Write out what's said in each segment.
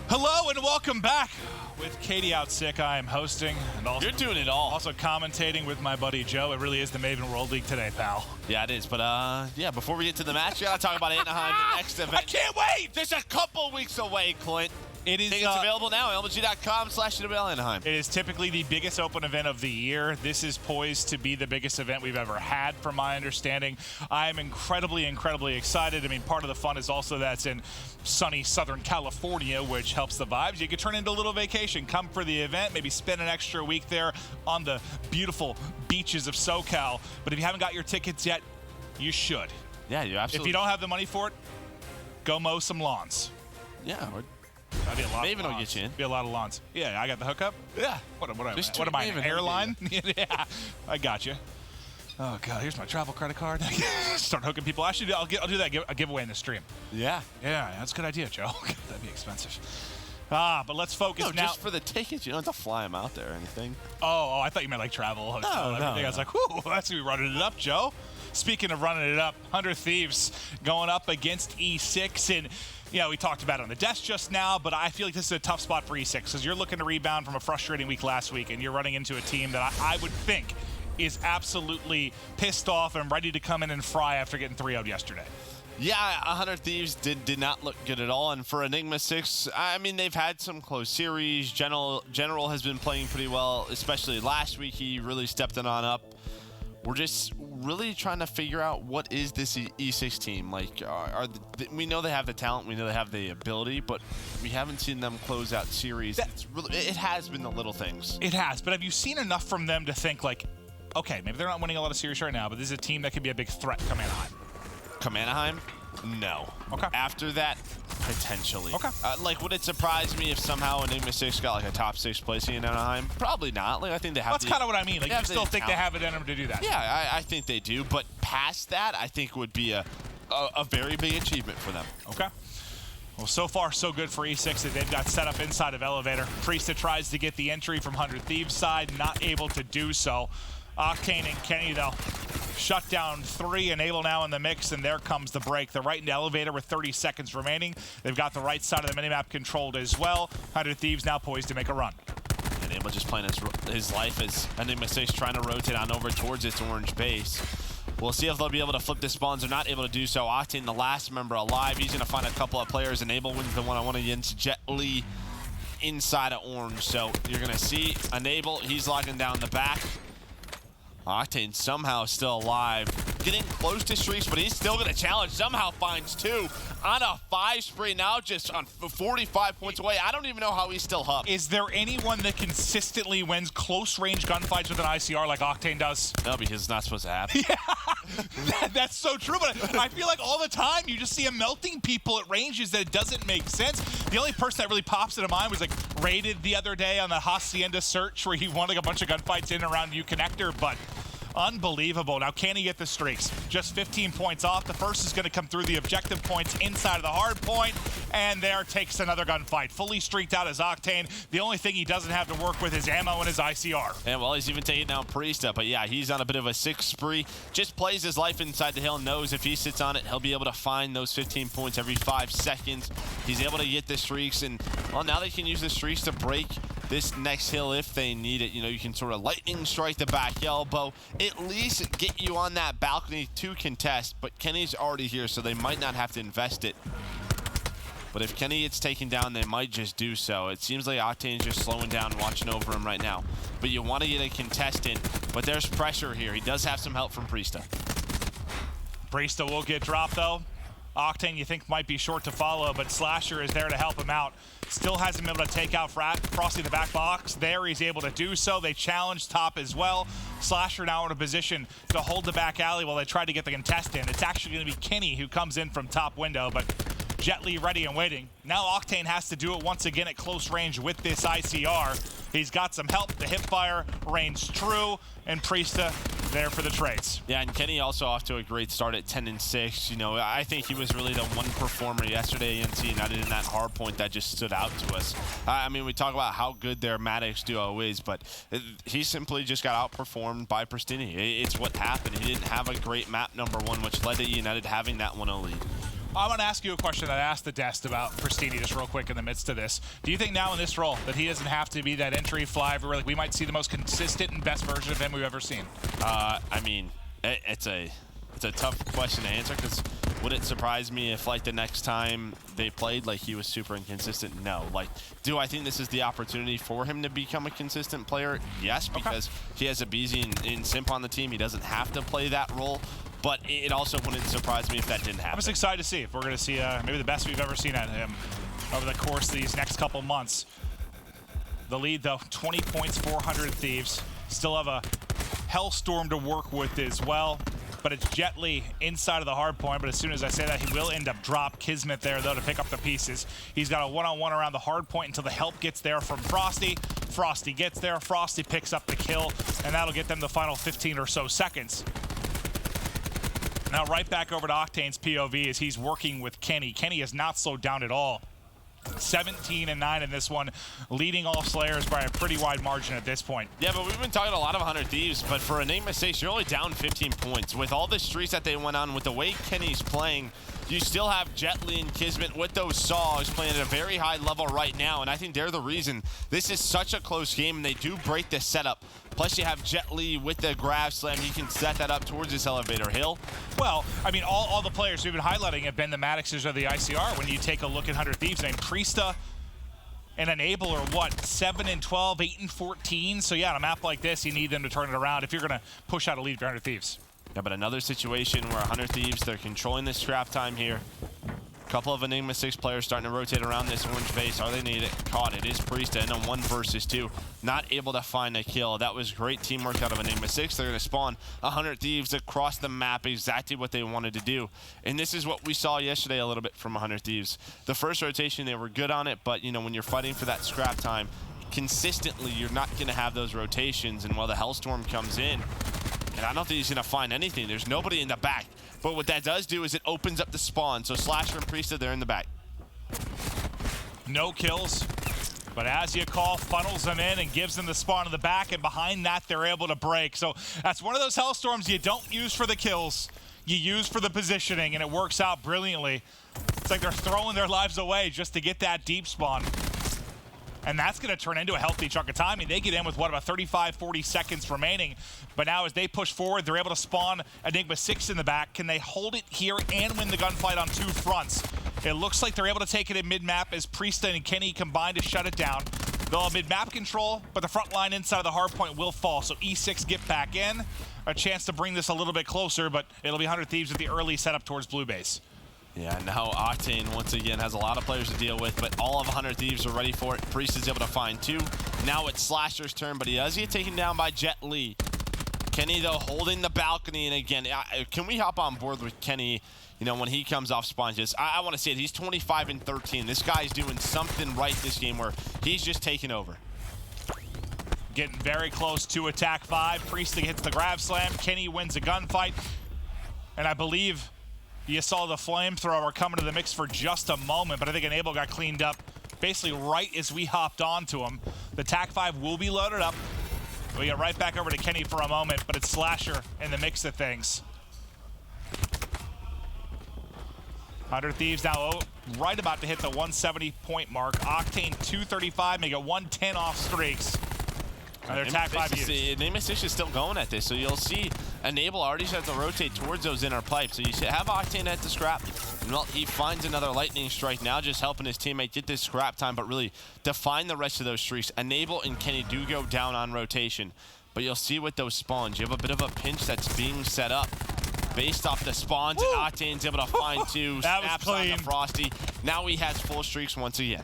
Hello and welcome back. With Katie out sick, I am hosting and also you're doing it all. Also commentating with my buddy Joe. It really is the Maven World League today, pal. Yeah, it is. But yeah, before we get to the match, we gotta talk about Anaheim, the next event. I can't wait. Just a couple weeks away, Clint. It is. It's available now. LMG.com/CWL Anaheim. It is typically the biggest open event of the year. This is poised to be the biggest event we've ever had, from my understanding. I am incredibly excited. I mean, part of the fun is also that it's in sunny Southern California, which helps the vibes. You could turn into a little vacation. Come for the event, maybe spend an extra week there on the beautiful beaches of SoCal. But if you haven't got your tickets yet, you should. Yeah, you absolutely. If you don't have the money for it, go mow some lawns. Yeah. That'd be a lot. Maven will get you in. Be a lot of lawns. Yeah, I got the hookup. Yeah. What am I? An airline? Yeah, I got you. Oh God, here's my travel credit card. Start hooking people. Actually, I'll do that a giveaway in the stream. Yeah. Yeah, that's a good idea, Joe. That'd be expensive. But let's focus now. Just for the tickets. You don't have to fly them out there or anything. Oh, I thought you meant like travel, hotel, everything. I was like, whoo, that's me running it up, Joe. Speaking of running it up, 100 Thieves going up against E6, and we talked about it on the desk just now, but I feel like this is a tough spot for E6 because you're looking to rebound from a frustrating week last week, and you're running into a team that I would think is absolutely pissed off and ready to come in and fry after getting 3-0'd yesterday. Yeah, 100 Thieves did not look good at all, and for Enigma6, I mean, they've had some close series. General has been playing pretty well, especially last week. He really stepped it on up. We're just really trying to figure out what is this E6 team. Like, we know they have the talent, we know they have the ability, but we haven't seen them close out series. It has been the little things. It has, but have you seen enough from them to think like, okay, maybe they're not winning a lot of series right now, but this is a team that could be a big threat come Anaheim? Come Anaheim? No. Okay. After that, potentially. Okay. Like, would it surprise me if somehow Enigma6 got like a top 6 placing in Anaheim? Probably not. Like, I think they have. That's kind of what I mean. Like, you still think they have it in them to do that? Yeah, I think they do. But past that, I think would be a very big achievement for them. Okay. Well, so far, so good for E6 that they've got set up inside of Elevator. Priesta tries to get the entry from 100 Thieves side, not able to do so. Octane and Kenny, though, shut down 3. Enable now in the mix, and there comes the break. They're right into Elevator with 30 seconds remaining. They've got the right side of the minimap controlled as well. 100 Thieves now poised to make a run. Enable just playing his life as Enigma6 trying to rotate on over towards its orange base. We'll see if they'll be able to flip the spawns. They're not able to do so. Octane, the last member alive. He's going to find a couple of players. Enable wins the one-on-one against Jet Li inside of orange. So you're going to see Enable. He's locking down the back. Octane somehow still alive. Getting close to streaks, but he's still going to challenge. Somehow finds 2 on a 5 spree. Now just on 45 points away. I don't even know how he's still up. Is there anyone that consistently wins close-range gunfights with an ICR like Octane does? No, because it's not supposed to happen. Yeah, that's so true. But I feel like all the time you just see him melting people at ranges that it doesn't make sense. The only person that really pops into mind was like raided the other day on the Hacienda search where he won like a bunch of gunfights in and around U Connector, but unbelievable. Now, can he get the streaks? Just 15 points off. The first is going to come through the objective points inside of the hard point, and there takes another gunfight. Fully streaked out as Octane. The only thing he doesn't have to work with is ammo and his ICR. And well, he's even taking down Priesta, but yeah, he's on a bit of a 6 spree. Just plays his life inside the hill, knows if he sits on it, he'll be able to find those 15 points every 5 seconds. He's able to get the streaks, and well, now they can use the streaks to break this next hill if they need it. You can sort of lightning strike the back elbow, at least get you on that balcony to contest, but Kenny's already here, so they might not have to invest it. But if Kenny gets taken down, they might just do so. It seems like Octane's just slowing down, watching over him right now. But you want to get a contestant, but there's pressure here. He does have some help from Priesta. Priesta will get dropped, though. Octane, you think, might be short to follow, but Slasher is there to help him out. Still hasn't been able to take out Frosty in the back box. There, he's able to do so. They challenge top as well. Slasher now in a position to hold the back alley while they try to get the contestant. It's actually going to be Kenny who comes in from top window, but Jet Li ready and waiting. Now Octane has to do it once again at close range with this ICR. He's got some help. The hipfire reigns true, and Priesta there for the trades. Yeah, and Kenny also off to a great start at 10-6. I think he was really the one performer yesterday against United in that hard point that just stood out to us. I mean, we talk about how good their Maddox duo is, but he simply just got outperformed by Pristini. It's what happened. He didn't have a great map number 1, which led to United having that 1-0 lead. I want to ask you a question that I asked the Dest about Pristini just real quick in the midst of this. Do you think now in this role that he doesn't have to be that entry flyer, like we might see the most consistent and best version of him we've ever seen? I mean, it's a tough question to answer, because would it surprise me if like the next time they played like he was super inconsistent? No. Like, do I think this is the opportunity for him to become a consistent player? Yes, because he has a BZ and Simp on the team. He doesn't have to play that role. But it also wouldn't surprise me if that didn't happen. I'm just excited to see if we're going to see maybe the best we've ever seen out of him over the course of these next couple months. The lead, though, 20 points, 400 Thieves. Still have a Hellstorm to work with as well. But it's Jet Li inside of the hard point. But as soon as I say that, he will end up drop. Kismet there, though, to pick up the pieces. He's got a one-on-one around the hard point until the help gets there from Frosty. Frosty gets there. Frosty picks up the kill. And that'll get them the final 15 or so seconds. Now right back over to Octane's POV as he's working with Kenny. Kenny has not slowed down at all. 17-9 in this one, leading all Slayers by a pretty wide margin at this point. Yeah, but we've been talking a lot of 100 Thieves, but for Enigma6, you're only down 15 points. With all the streaks that they went on, with the way Kenny's playing, you still have Jet Li and Kismet with those saws playing at a very high level right now, and I think they're the reason this is such a close game, and they do break the setup. Plus, you have Jet Li with the grab slam. He can set that up towards this elevator hill. Well, I mean, all the players we've been highlighting have been the Maddoxes of the ICR. When you take a look at 100 Thieves, I mean, Priesta and Enable are, what, 7-12, 8-14? So, yeah, on a map like this, you need them to turn it around if you're going to push out a lead for 100 Thieves. Yeah, but another situation where 100 Thieves, they're controlling this trap time here. A couple of Enigma6 players starting to rotate around this orange base. Are they need it? Caught. It is Priesta in a 1 versus 2. Not able to find a kill. That was great teamwork out of Enigma6. They're going to spawn 100 Thieves across the map, exactly what they wanted to do. And this is what we saw yesterday a little bit from 100 Thieves. The first rotation, they were good on it, but, you know, when you're fighting for that scrap time, consistently, you're not going to have those rotations. And while the Hellstorm comes in, and I don't think he's going to find anything. There's nobody in the back. But what that does do is it opens up the spawn. So Slasher and Priesta, they're in the back. No kills, but as you call, funnels them in and gives them the spawn in the back, and behind that, they're able to break. So that's one of those Hellstorms you don't use for the kills. You use for the positioning, and it works out brilliantly. It's like they're throwing their lives away just to get that deep spawn. And that's going to turn into a healthy chunk of time. I mean, they get in with, what, about 35, 40 seconds remaining. But now as they push forward, they're able to spawn Enigma6 in the back. Can they hold it here and win the gunfight on 2 fronts? It looks like they're able to take it in mid-map as Priesta and Kenny combine to shut it down. They'll have mid-map control, but the front line inside of the hard point will fall. So E6 get back in. A chance to bring this a little bit closer, but it'll be 100 Thieves with the early setup towards Blue Base. Yeah, now Octane, once again, has a lot of players to deal with, but all of 100 Thieves are ready for it. Priest is able to find 2. Now it's Slasher's turn, but he does get taken down by Jet Li. Kenny, though, holding the balcony, and again, can we hop on board with Kenny, you know, when he comes off spawn? Just, I want to say it. He's 25-13. This guy's doing something right this game where he's just taking over. Getting very close to attack 5. Priest hits the grab slam. Kenny wins a gunfight, and I believe you saw the flamethrower coming to the mix for just a moment, but I think Enable got cleaned up basically right as we hopped onto him. The TAC-5 will be loaded up. We get right back over to Kenny for a moment, but it's Slasher in the mix of things. 100 Thieves now right about to hit the 170-point mark. Octane 235, make it 110 off streaks. Their TAC-5 used. Enigma6 is still going at this, so you'll see Enable already starts to rotate towards those inner pipes. So you should have Octane at the scrap. And well, he finds another lightning strike now, just helping his teammate get this scrap time, but really define the rest of those streaks. Enable and Kenny do go down on rotation, but you'll see with those spawns, you have a bit of a pinch that's being set up based off the spawns. Woo! And Octane's able to find 2, snaps on the Frosty. Now he has full streaks once again.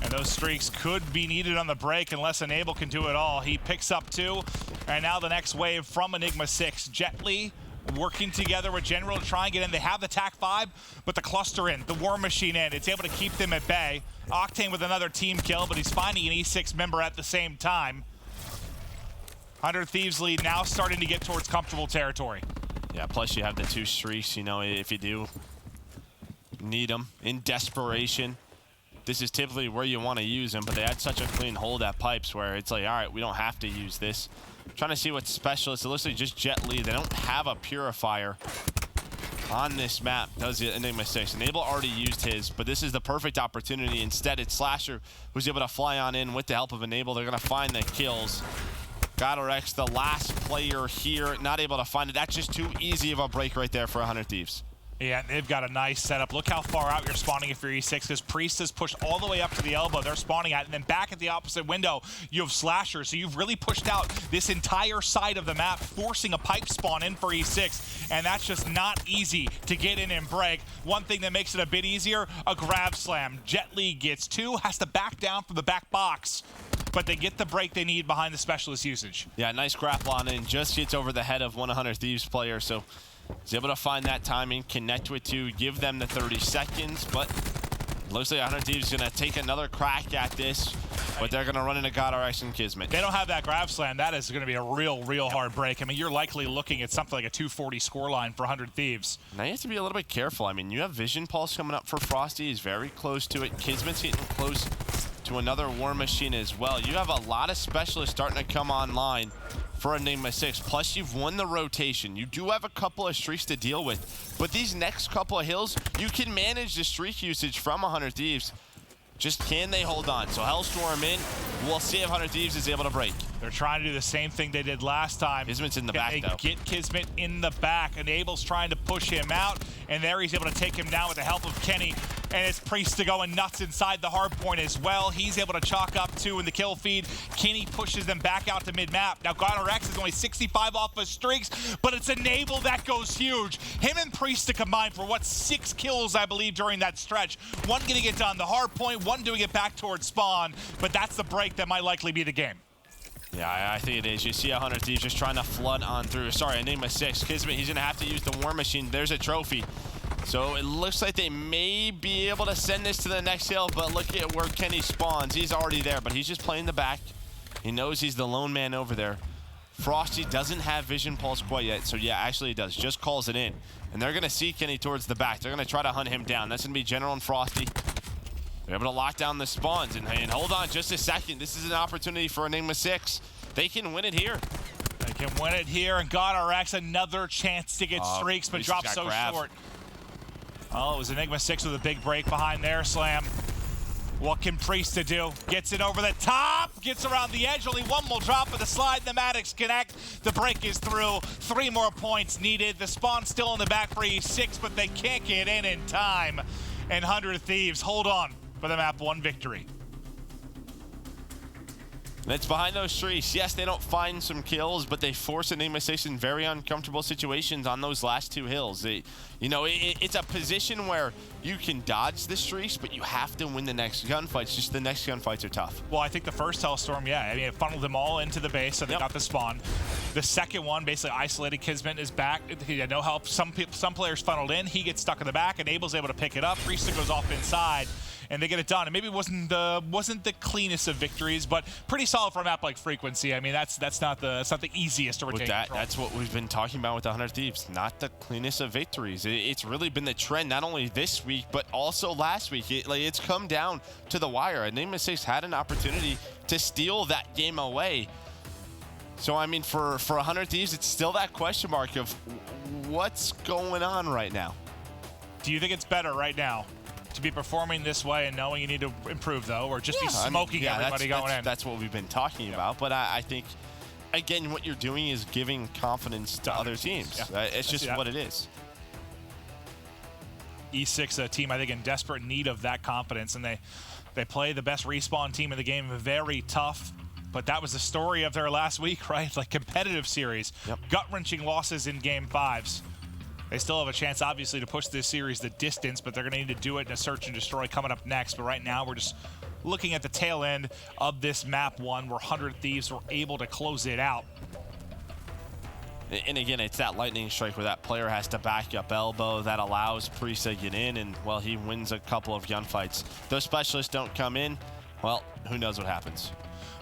And those streaks could be needed on the break unless Enable can do it all. He picks up 2, and now the next wave from Enigma6. Jet Li working together with General to try and get in. They have the TAC-5, but the cluster in, the War Machine in. It's able to keep them at bay. Octane with another team kill, but he's finding an E6 member at the same time. 100 Thieves lead now starting to get towards comfortable territory. Yeah, plus you have the 2 streaks, you know, if you do need them in desperation. This is typically where you want to use them, but they had such a clean hold at pipes where it's like, all right, we don't have to use this. I'm trying to see what's specialist. It looks like just Jet Li. They don't have a purifier. on this map does it. Enigma6. Enable already used his, but this is the perfect opportunity. Instead, it's Slasher who's able to fly on in with the help of Enable. They're going to find the kills. GodRx, the last player here, not able to find it. That's just too easy of a break right there for 100 Thieves. Yeah, they've got a nice setup. Look how far out you're spawning if you're E6, because Priest is pushed all the way up to the elbow they're spawning at, and then back at the opposite window, you have Slasher. So you've really pushed out this entire side of the map, forcing a pipe spawn in for E6, and that's just not easy to get in and break. One thing that makes it a bit easier, a grab slam. Jet Li gets 2, has to back down from the back box, but they get the break they need behind the specialist usage. Yeah, nice grapple on in, just gets over the head of 100 Thieves player, so he's able to find that timing, connect with 2, give them the 30 seconds, but looks like 100 Thieves is going to take another crack at this, but they're going to run into GodRx and Kismet. They don't have that grab slam. That is going to be a real hard break. I mean, you're likely looking at something like a 240 scoreline for 100 Thieves. Now you have to be a little bit careful. I mean, you have Vision Pulse coming up for Frosty. He's very close to it. Kismet's getting close to another War Machine as well. You have a lot of specialists starting to come online for Enigma6. Plus, you've won the rotation. You do have a couple of streaks to deal with, but these next couple of hills, you can manage the streak usage from 100 Thieves. Just can they hold on? So Hellstorm in. We'll see if 100 Thieves is able to break. They're trying to do the same thing they did last time. Kismet's in the back, though. Get Kismet in the back, and Abel's trying to push him out, and there he's able to take him down with the help of Kenny. And it's Priest to going nuts inside the hard point as well. He's able to chalk up 2 in the kill feed. Kenny pushes them back out to mid-map. Now GodRx is only 65 off of streaks, but it's Enable that goes huge. Him and Priest to combine for, what, 6 kills, I believe, during that stretch. One getting it on the hard point, one doing it back towards spawn, but that's the break that might likely be the game. Yeah, I think it is. You see 100 Thieves just trying to flood on through. Sorry, Enigma6. Kismet, he's going to have to use the War Machine. There's a trophy. So it looks like they may be able to send this to the next hill, but look at where Kenny spawns. He's already there, but he's just playing the back. He knows he's the lone man over there. Frosty doesn't have Vision Pulse quite yet, so yeah, actually he does. Just calls it in. And they're going to see Kenny towards the back. They're going to try to hunt him down. That's going to be General and Frosty. They're able to lock down the spawns. And hold on just a second. This is an opportunity for Enigma6. They can win it here. They can win it here, and GodRx another chance to get streaks, but drops so short. Oh, it was Enigma6 with a big break behind their slam. What can Priest to do? Gets it over the top, gets around the edge. Only one will drop, but the slide and the Maddox connect. The break is through. 3 more points needed. The spawn's still in the back for E6, but they can't get in time. And 100 Thieves hold on for the map 1 victory. And it's behind those streaks. Yes, they don't find some kills, but they force Enigma6 in very uncomfortable situations on those last 2 hills. It's a position where you can dodge the streaks, but you have to win the next gunfights. Just the next gunfights are tough. Well, I think the first Hellstorm, yeah, I mean, it funneled them all into the base, so they got the spawn. The second one basically isolated Kismet is back. He had no help. Some players funneled in. He gets stuck in the back, and Abel's able to pick it up. Priest goes off inside, and they get it done. And maybe it wasn't the cleanest of victories, but pretty solid for a map like Frequency. I mean, that's not the easiest to retain control. That's what we've been talking about with the 100 Thieves. Not the cleanest of victories. It's really been the trend, not only this week, but also last week. It's come down to the wire. Enigma6 had an opportunity to steal that game away. So, I mean, for 100 Thieves, it's still that question mark of what's going on right now. Do you think it's better right now to be performing this way and knowing you need to improve, though, or just be smoking everybody going in? That's what we've been talking about. But I think, again, what you're doing is giving confidence to other teams. Yeah. It's just what it is. E6, a team, I think, in desperate need of that confidence, and they play the best respawn team in the game, very tough. But that was the story of their last week, right? Like competitive series, gut-wrenching losses in Game 5s. They still have a chance, obviously, to push this series the distance, but they're going to need to do it in a search and destroy coming up next. But right now, we're just looking at the tail end of this map 1, where 100 Thieves were able to close it out. And again, it's that lightning strike where that player has to back up elbow that allows Priest to get in, and, well, he wins a couple of gunfights. Those specialists don't come in, well, who knows what happens.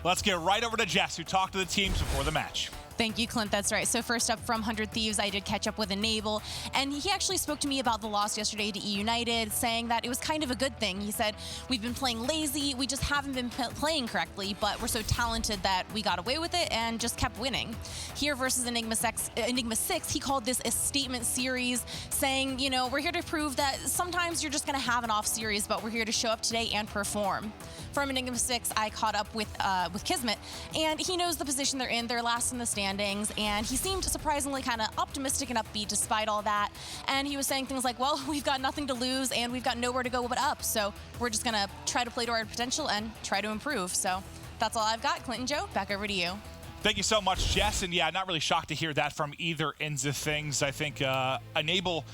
Let's get right over to Jess, who talked to the teams before the match. Thank you, Clint. That's right. So first up from 100 Thieves, I did catch up with Enable, and he actually spoke to me about the loss yesterday to E United, saying that it was kind of a good thing. He said, we've been playing lazy, we just haven't been playing correctly, but we're so talented that we got away with it and just kept winning. Here versus Enigma6, he called this a statement series, saying, you know, we're here to prove that sometimes you're just going to have an off series, but we're here to show up today and perform. From Enigma6, I caught up with Kismet, and he knows the position they're in. They're last in the standings, and he seemed surprisingly kind of optimistic and upbeat despite all that. And he was saying things like, well, we've got nothing to lose, and we've got nowhere to go but up, so we're just going to try to play to our potential and try to improve. So that's all I've got. Clint and Joe, back over to you. Thank you so much, Jess. And yeah, not really shocked to hear that from either ends of things. I think Enable,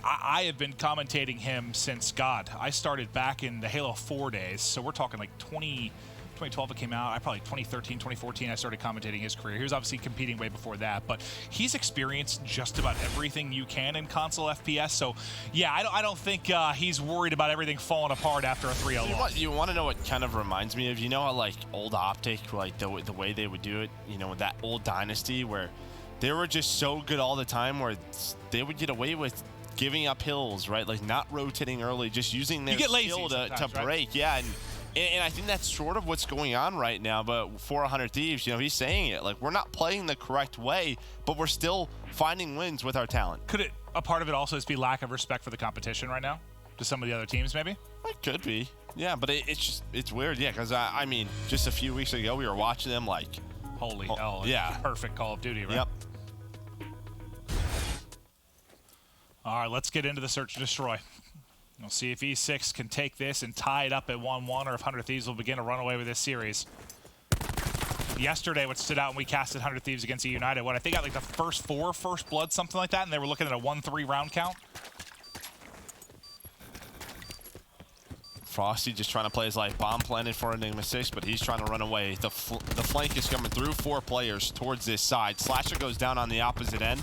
I have been commentating him since, God, I started back in the Halo 4 days. So we're talking like 2012 it came out. I probably 2013, 2014, I started commentating his career. He was obviously competing way before that, but he's experienced just about everything you can in console FPS. So yeah, I don't think he's worried about everything falling apart after a 3-0 loss. You want to know what kind of reminds me of? You know how like old Optic, like the way they would do it, you know, that old Dynasty where they were just so good all the time where they would get away with giving up hills, right? Like not rotating early, just using their skill to break. Right? Yeah, and I think that's sort of what's going on right now. But for 100 Thieves, you know, he's saying it. Like, we're not playing the correct way, but we're still finding wins with our talent. Could a part of it also just be lack of respect for the competition right now? To some of the other teams, maybe? It could be. Yeah, but it's weird. Yeah, because, I mean, just a few weeks ago, we were watching them like... Holy hell. Yeah. Perfect Call of Duty, right? Yep. All right, let's get into the search and destroy. We'll see if E6 can take this and tie it up at 1-1, or if 100 Thieves will begin to run away with this series. Yesterday, what stood out when we casted 100 Thieves against E United, what I think got like the first 4 first blood, something like that, and they were looking at a 1-3 round count. Frosty just trying to play his life. Bomb planted for Enigma6, but he's trying to run away. The flank is coming through 4 players towards this side. Slasher goes down on the opposite end.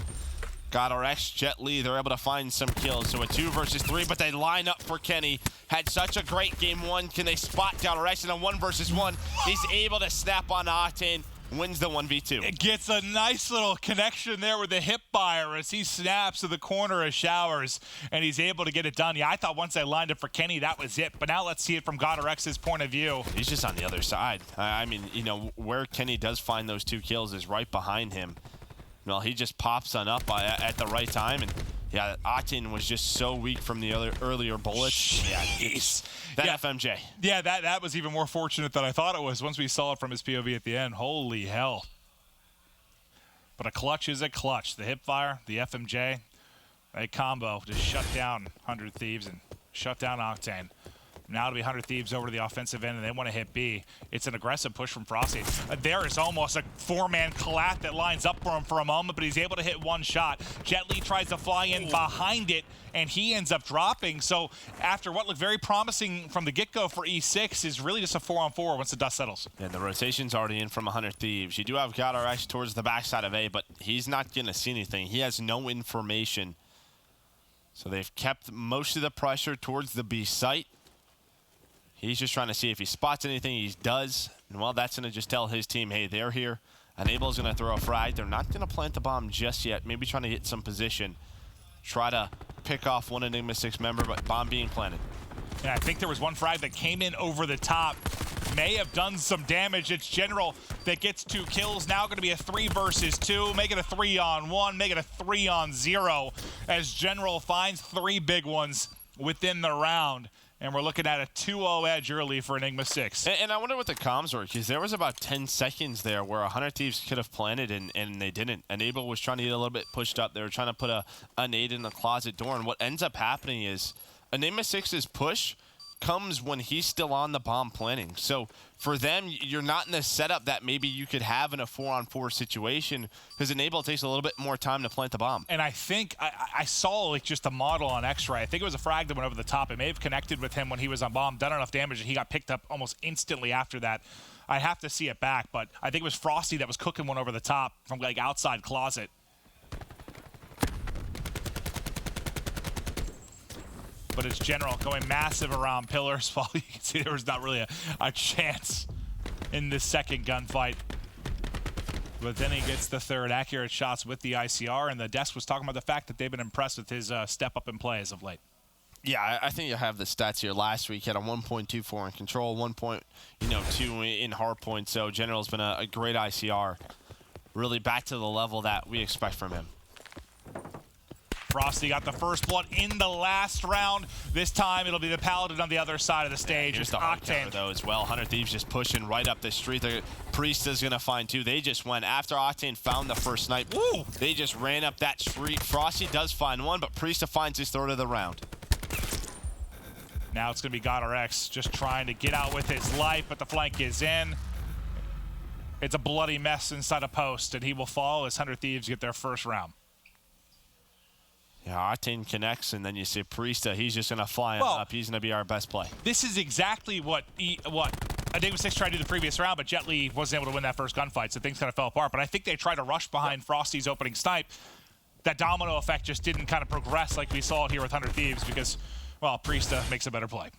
Got our X Jet Li, they're able to find some kills. So a 2 versus 3, but they line up for Kenny. Had such a great game 1. Can they spot down Rex in a 1 versus 1? He's able to snap on Octane, wins the 1v2. It gets a nice little connection there with the hip fire as he snaps to the corner of Showers, and he's able to get it done. Yeah, I thought once I lined up for Kenny, that was it. But now let's see it from GodRx's point of view. He's just on the other side. I mean, you know, where Kenny does find those 2 kills is right behind him. Well, he just pops on up at the right time, and yeah, Octane was just so weak from the earlier bullets. Jeez. That FMJ. Yeah, that was even more fortunate than I thought it was once we saw it from his POV at the end. Holy hell. But a clutch is a clutch. The hipfire, the FMJ, a combo to shut down 100 Thieves and shut down Octane. Now it'll be 100 Thieves over to the offensive end, and they want to hit B. It's an aggressive push from Frosty. There is almost a 4-man collat that lines up for him for a moment, but he's able to hit 1 shot. Jet Li tries to fly in behind it, and he ends up dropping. So after what looked very promising from the get-go for E6 is really just a 4-on-4 once the dust settles. And the rotation's already in from 100 Thieves. You do have GodRx towards the backside of A, but he's not going to see anything. He has no information. So they've kept most of the pressure towards the B site. He's just trying to see if he spots anything. He does. And, well, that's going to just tell his team, hey, they're here. Enable's going to throw a frag. They're not going to plant the bomb just yet. Maybe trying to get some position. Try to pick off one Enigma6 member, but bomb being planted. Yeah, I think there was one frag that came in over the top. May have done some damage. It's General that gets 2 kills. Now going to be a 3 versus 2. Make it a 3-on-1. Make it a 3-on-0 as General finds 3 big ones within the round. And we're looking at a 2-0 edge early for Enigma6. And I wonder what the comms were, because there was about 10 seconds there where 100 Thieves could have planted, and they didn't. Enable was trying to get a little bit pushed up. They were trying to put a nade in the closet door, and what ends up happening is Enigma6's push comes when he's still on the bomb planning. So for them, you're not in the setup that maybe you could have in a 4-on-4 situation, because Enable takes a little bit more time to plant the bomb. And I think I saw like just a model on X-Ray. I think it was a frag that went over the top. It may have connected with him when he was on bomb, done enough damage, and he got picked up almost instantly after that. I have to see it back, but I think it was Frosty that was cooking one over the top from like outside closet. But it's General going massive around pillars. While you can see there was not really a chance in this second gunfight. But then he gets the third accurate shots with the ICR, and the desk was talking about the fact that they've been impressed with his step up in play as of late. Yeah, I think you have the stats here. Last week, he had a 1.24 in control, 1.2 in hardpoint. So General's been a great ICR. Really back to the level that we expect from him. Frosty got the first blood in the last round. This time it'll be the Paladin on the other side of the stage. Here's the hard counter, though, as well. 100 Thieves just pushing right up the street. The Priesta's going to find two. They just went after Octane found the first snipe. Woo! They just ran up that street. Frosty does find one, but Priesta finds his third of the round. Now it's going to be GodRx just trying to get out with his life, but the flank is in. It's a bloody mess inside a post, and he will fall as 100 Thieves get their first round. Yeah, Octane connects, and then you see Priesta. He's just going to fly him up. He's going to be our best play. This is exactly what Enigma6 tried to do the previous round, but Jet Li wasn't able to win that first gunfight, so things kind of fell apart. But I think they tried to rush behind Frosty's opening snipe. That domino effect just didn't kind of progress like we saw here with 100 Thieves because, well, Priesta makes a better play.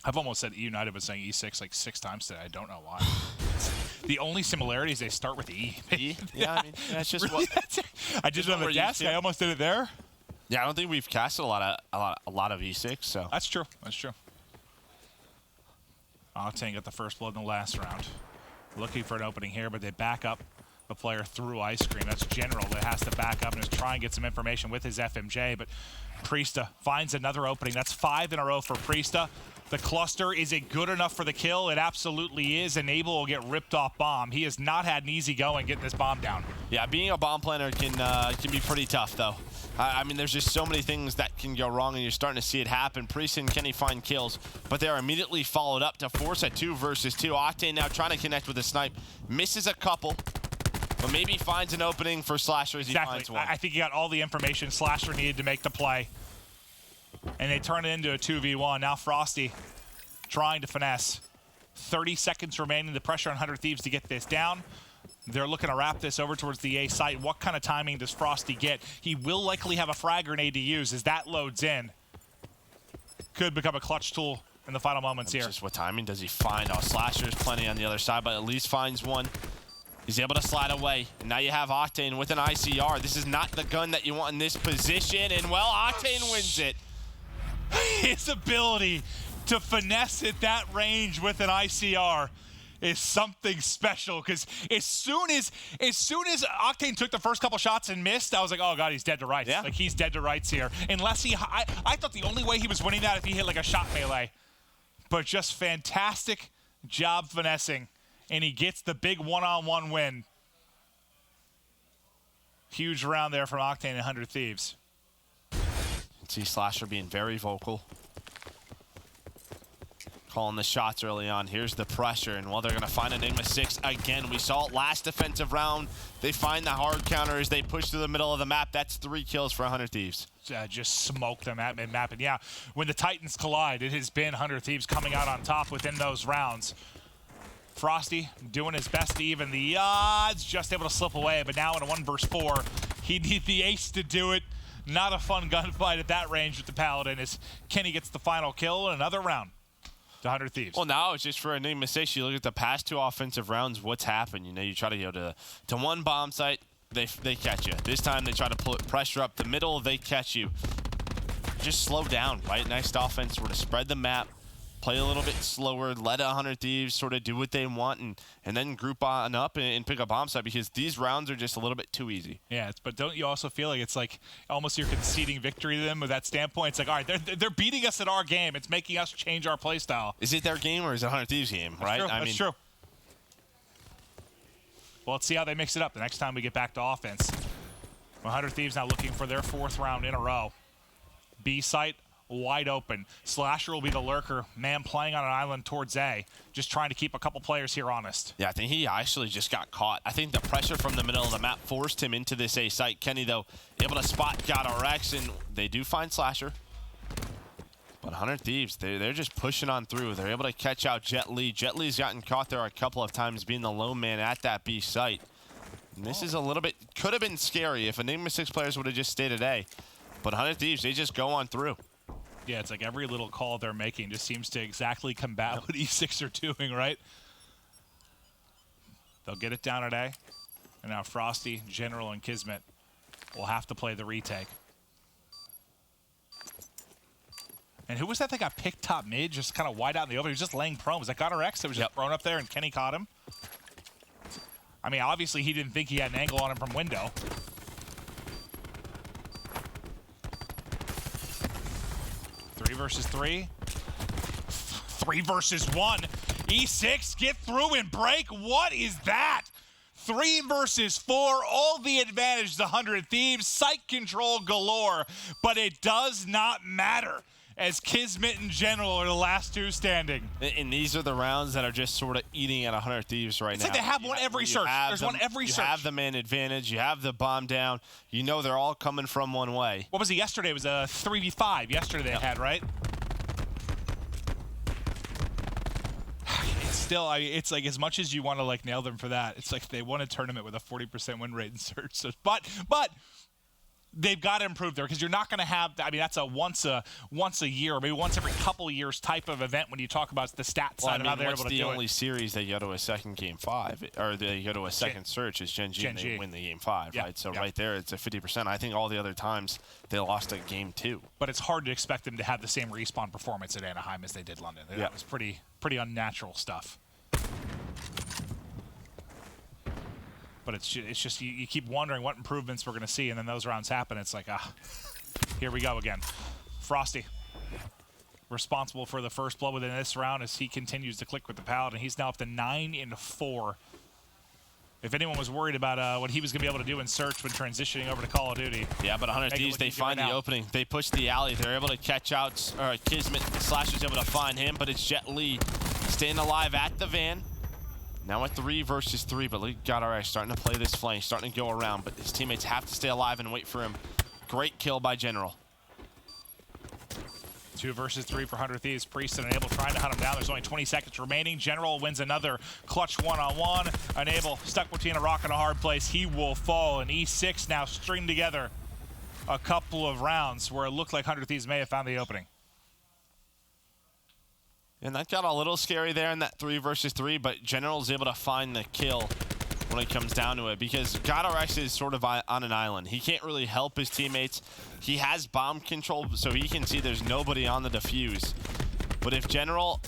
I've almost said E United was saying E6 like 6 times today. I don't know why. The only similarity is they start with E. E? Yeah, I mean, that's just really, what. I just on the desk. I almost did it there. Yeah, I don't think we've casted a lot of E6. So that's true. That's true. Octane got the first blood in the last round. Looking for an opening here, but they back up the player through Ice Cream. That's General that has to back up and is trying to get some information with his FMJ, but Priesta finds another opening. That's 5 in a row for Priesta. The cluster, is it good enough for the kill? It absolutely is. Enable will get ripped off bomb. He has not had an easy going getting this bomb down. Yeah, being a bomb planner can be pretty tough, though. I mean, there's just so many things that can go wrong, and you're starting to see it happen. Priest and Kenny find kills, but they are immediately followed up to force a 2 versus 2. Octane now trying to connect with a snipe. Misses a couple, but maybe finds an opening for Slasher as he finds one. I think he got all the information Slasher needed to make the play. And they turn it into a 2v1. Now Frosty trying to finesse. 30 seconds remaining. The pressure on 100 Thieves to get this down. They're looking to wrap this over towards the A site. What kind of timing does Frosty get? He will likely have a frag grenade to use as that loads in. Could become a clutch tool in the final moments here. Just what timing does he find? Oh, Slasher's plenty on the other side, but at least finds one. He's able to slide away. And now you have Octane with an ICR. This is not the gun that you want in this position. And, well, Octane wins it. His ability to finesse at that range with an ICR is something special, because as soon as Octane took the first couple shots and missed, I was like, oh god, he's dead to rights. Yeah. Like, he's dead to rights here. Unless I thought the only way he was winning that if he hit like a shot melee. But just fantastic job finessing, and he gets the big one-on-one win. Huge round there from Octane and 100 Thieves. See Slasher being very vocal. Calling the shots early on. Here's the pressure, and well, they're going to find Enigma6 again. We saw it last defensive round. They find the hard counter as they push to the middle of the map. That's 3 kills for 100 Thieves. Just smoke them at mid-map. And yeah, when the Titans collide, it has been 100 Thieves coming out on top within those rounds. Frosty doing his best to even the odds, just able to slip away, but now in a 1 versus 4, he needs the ace to do it. Not a fun gunfight at that range with the Paladin as Kenny gets the final kill in another round to 100 Thieves. Well, now it's just for Enigma6. You look at the past 2 offensive rounds, what's happened? You know, you try to go to one bomb site, they catch you. This time they try to put pressure up the middle, they catch you. Just slow down, right? Nice offense, sort of spread the map, play a little bit slower, let 100 Thieves sort of do what they want, and then group on up and pick a bomb site, because these rounds are just a little bit too easy. Yeah, but don't you also feel like it's like almost you're conceding victory to them with that standpoint? It's like, all right, they're beating us at our game. It's making us change our play style. Is it their game or is it 100 Thieves' game, right? That's true. Well, let's see how they mix it up the next time we get back to offense. 100 Thieves now looking for their 4th round in a row. B site wide open. Slasher will be the lurker, man playing on an island towards A, just trying to keep a couple players here honest. Yeah, I think he actually just got caught. I think the pressure from the middle of the map forced him into this A site. Kenny, though, able to spot GodRx, and they do find Slasher. But 100 Thieves, they're just pushing on through. They're able to catch out Jet Li. Jet Li's gotten caught there a couple of times being the lone man at that B site. And this is a little bit, could have been scary if Enigma6 players would have just stayed at A. But 100 Thieves, they just go on through. Yeah, it's like every little call they're making just seems to exactly combat what E6 are doing, right? They'll get it down at A. And now Frosty, General, and Kismet will have to play the retake. And who was that got picked top mid, just kind of wide out in the open? He was just laying prone. Was that GodderX that was just thrown up there and Kenny caught him? I mean, obviously he didn't think he had an angle on him from window. Three versus three. 3 versus 1. E6 get through and break. What is that? 3 versus 4. All the advantage, the 100 Thieves. Sight control galore. But it does not matter, as Kismet and General are the last two standing. And these are the rounds that are just sort of eating at 100 Thieves right now. It's like they have one every search. There's one every search. You have the man advantage. You have the bomb down. You know they're all coming from one way. What was it yesterday? It was a 3v5 yesterday they had, right? It's still, it's like as much as you want to like nail them for that, it's like they won a tournament with a 40% win rate in search. So, but they've got to improve there, because you're not going to have, I mean, that's a once a year, or maybe once every couple years type of event when you talk about the stat side of how they're able to do it. The only series they go to a second game 5, or they go to a second search is Gen G, and they win the game 5, right? So right there, it's a 50%. I think all the other times they lost at game 2. But it's hard to expect them to have the same respawn performance at Anaheim as they did London. That was pretty unnatural stuff. But it's just you keep wondering what improvements we're going to see, and then those rounds happen. It's like, here we go again. Frosty, responsible for the first blood within this round as he continues to click with the Paladin. He's now up to 9-4. If anyone was worried about what he was going to be able to do in search when transitioning over to Call of Duty. Yeah, but 100 Thieves, they find the opening. They push the alley. They're able to catch out Kismet. Slasher's able to find him, but it's Jet Li staying alive at the van. Now at 3 versus 3, but look, GodderX starting to play this flank, starting to go around, but his teammates have to stay alive and wait for him. Great kill by General. 2 versus 3 for 100 Thieves. Priest and Enable trying to hunt him down. There's only 20 seconds remaining. General wins another clutch one-on-one. Enable stuck between a rock and a hard place. He will fall, and E6 now string together a couple of rounds where it looked like 100 Thieves may have found the opening. And that got a little scary there in that 3 versus 3, but General's able to find the kill when it comes down to it, because GodderX is sort of on an island. He can't really help his teammates. He has bomb control, so he can see there's nobody on the defuse. But if General,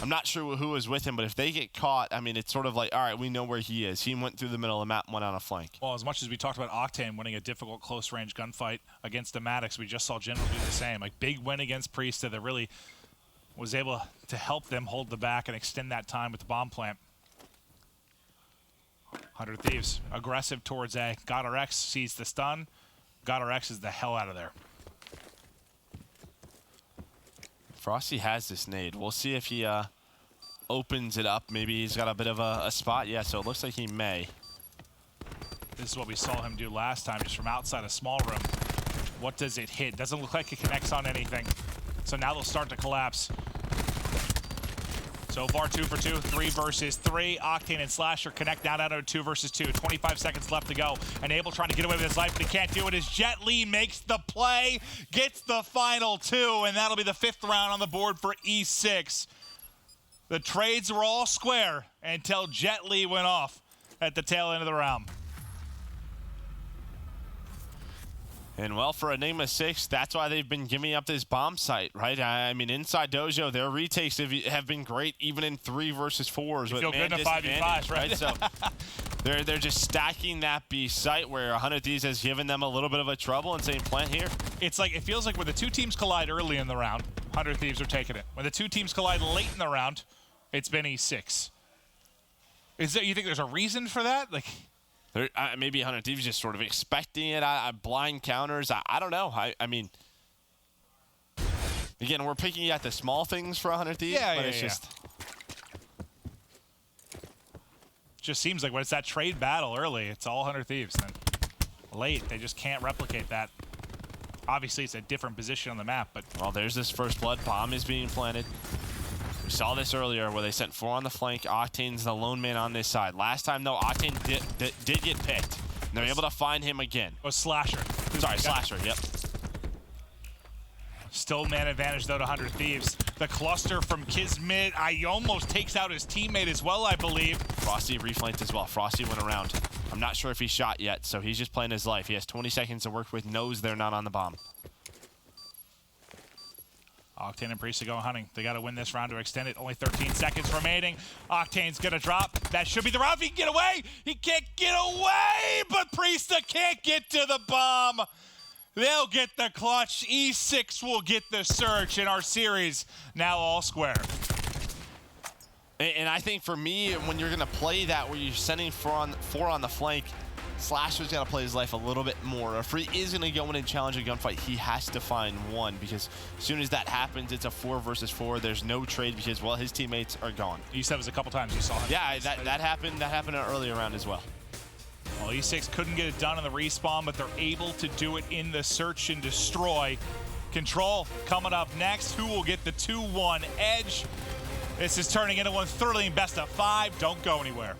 I'm not sure who is with him, but if they get caught, I mean, it's sort of like, all right, we know where he is. He went through the middle of the map and went on a flank. Well, as much as we talked about Octane winning a difficult close-range gunfight against the Maddox, we just saw General do the same. Like, big win against Priesta that really was able to help them hold the back and extend that time with the bomb plant. 100 Thieves, aggressive towards A. GodderX sees the stun. GodderX is the hell out of there. Frosty has this nade. We'll see if he opens it up. Maybe he's got a bit of a spot. Yeah, so it looks like he may. This is what we saw him do last time, just from outside a small room. What does it hit? Doesn't look like it connects on anything. So now they'll start to collapse. So far, 2 for 2, 3 versus 3. Octane and Slasher connect down out of 2 versus 2. 25 seconds left to go. Enable trying to get away with his life, but he can't do it as Jet Li makes the play, gets the final 2, and that'll be the 5th round on the board for E6. The trades were all square until Jet Li went off at the tail end of the round. And well, for Enigma6, that's why they've been giving up this bomb site, right? I mean, inside Dojo, their retakes have been great, even in 3 versus 4s. You feel good in a 5v5, right? So they're just stacking that B site where 100 Thieves has given them a little bit of a trouble and saying, plant here. It's like, it feels like when the two teams collide early in the round, 100 Thieves are taking it. When the two teams collide late in the round, it's been E6. You think there's a reason for that? Like, maybe 100 Thieves just sort of expecting it. Blind counters. I don't know. I mean, again, we're picking at the small things for 100 Thieves, but it's just seems like when it's that trade battle early, it's all 100 Thieves. And then late, they just can't replicate that. Obviously, it's a different position on the map, but... Well, there's this first blood. Bomb is being planted. We saw this earlier where they sent 4 on the flank. Octane's the lone man on this side. Last time, though, Octane did get picked. And they're able to find him again. Oh, Slasher. Sorry, Slasher, yep. Still man advantage though to 100 Thieves. The cluster from Kismet, I almost takes out his teammate as well, I believe. Frosty reflanked as well. Frosty went around. I'm not sure if he shot yet, so he's just playing his life. He has 20 seconds to work with, knows they're not on the bomb. Octane and Priest are going hunting. They got to win this round to extend it. Only 13 seconds remaining. Octane's going to drop. That should be the round. If he can get away, he can't get away, but Priesta can't get to the bomb. They'll get the clutch. E6 will get the search in our series. Now all square. And I think for me, when you're going to play that where you're sending four on the flank, Slasher's got to play his life a little bit more. If he is going to go in and challenge a gunfight, he has to find one, because as soon as that happens, it's a 4 versus 4. There's no trade because, well, his teammates are gone. You said it was a couple times you saw him. Yeah, that happened in an earlier round as well. Well, E6 couldn't get it done in the respawn, but they're able to do it in the search and destroy. Control coming up next. Who will get the 2-1 edge? This is turning into one thoroughly best of 5. Don't go anywhere.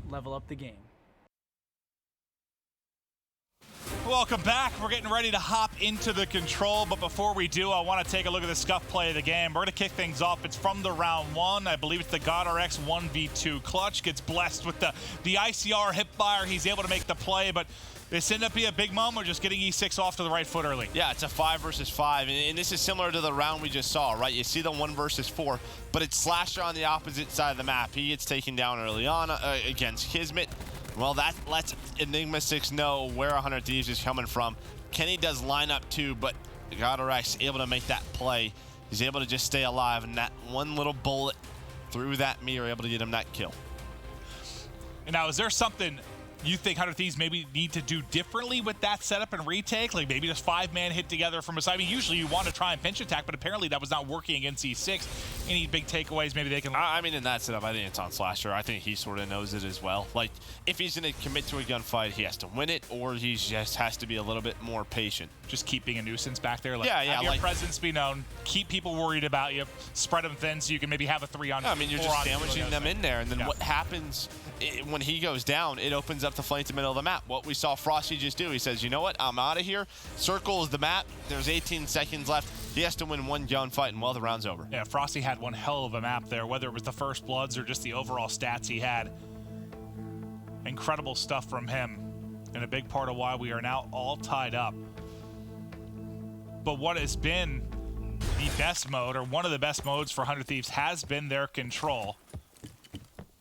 Level up the game. Welcome back. We're getting ready to hop into the control, but before we do, I want to take a look at the scuff play of the game. We're going to kick things off. It's from the round 1. I believe it's the GodRx 1v2. Clutch gets blessed with the ICR hipfire. He's able to make the play, but this ended up being a big moment, just getting E6 off to the right foot early. Yeah, it's a 5 versus 5, and this is similar to the round we just saw, right? You see the 1 versus 4, but it's Slasher on the opposite side of the map. He gets taken down early on against Kismet. Well, that lets Enigma6 know where 100 Thieves is coming from. Kenny does line up too, but GodRx able to make that play. He's able to just stay alive, and that one little bullet through that mirror able to get him that kill. And now, is there something you think 100 Thieves maybe need to do differently with that setup and retake? Like maybe just 5-man hit together from a side. I mean, usually you want to try and pinch attack, but apparently that was not working against E6. Any big takeaways maybe they can... I mean, in that setup, I think it's on Slasher. I think he sort of knows it as well. Like, if he's going to commit to a gunfight, he has to win it, or he just has to be a little bit more patient. Just keep being a nuisance back there. Like, yeah, have your like, presence be known. Keep people worried about you. Spread them thin so you can maybe have a 3-on. I mean, you're just sandwiching them in there, and then what happens when he goes down, it opens up the flank to the middle of the map. What we saw Frosty just do, he says, you know what, I'm out of here. Circles the map. There's 18 seconds left. He has to win one gunfight, and well, the round's over. Yeah, Frosty had one hell of a map there, whether it was the first bloods or just the overall stats he had. Incredible stuff from him, and a big part of why we are now all tied up. But what has been the best mode, or one of the best modes for 100 Thieves, has been their control.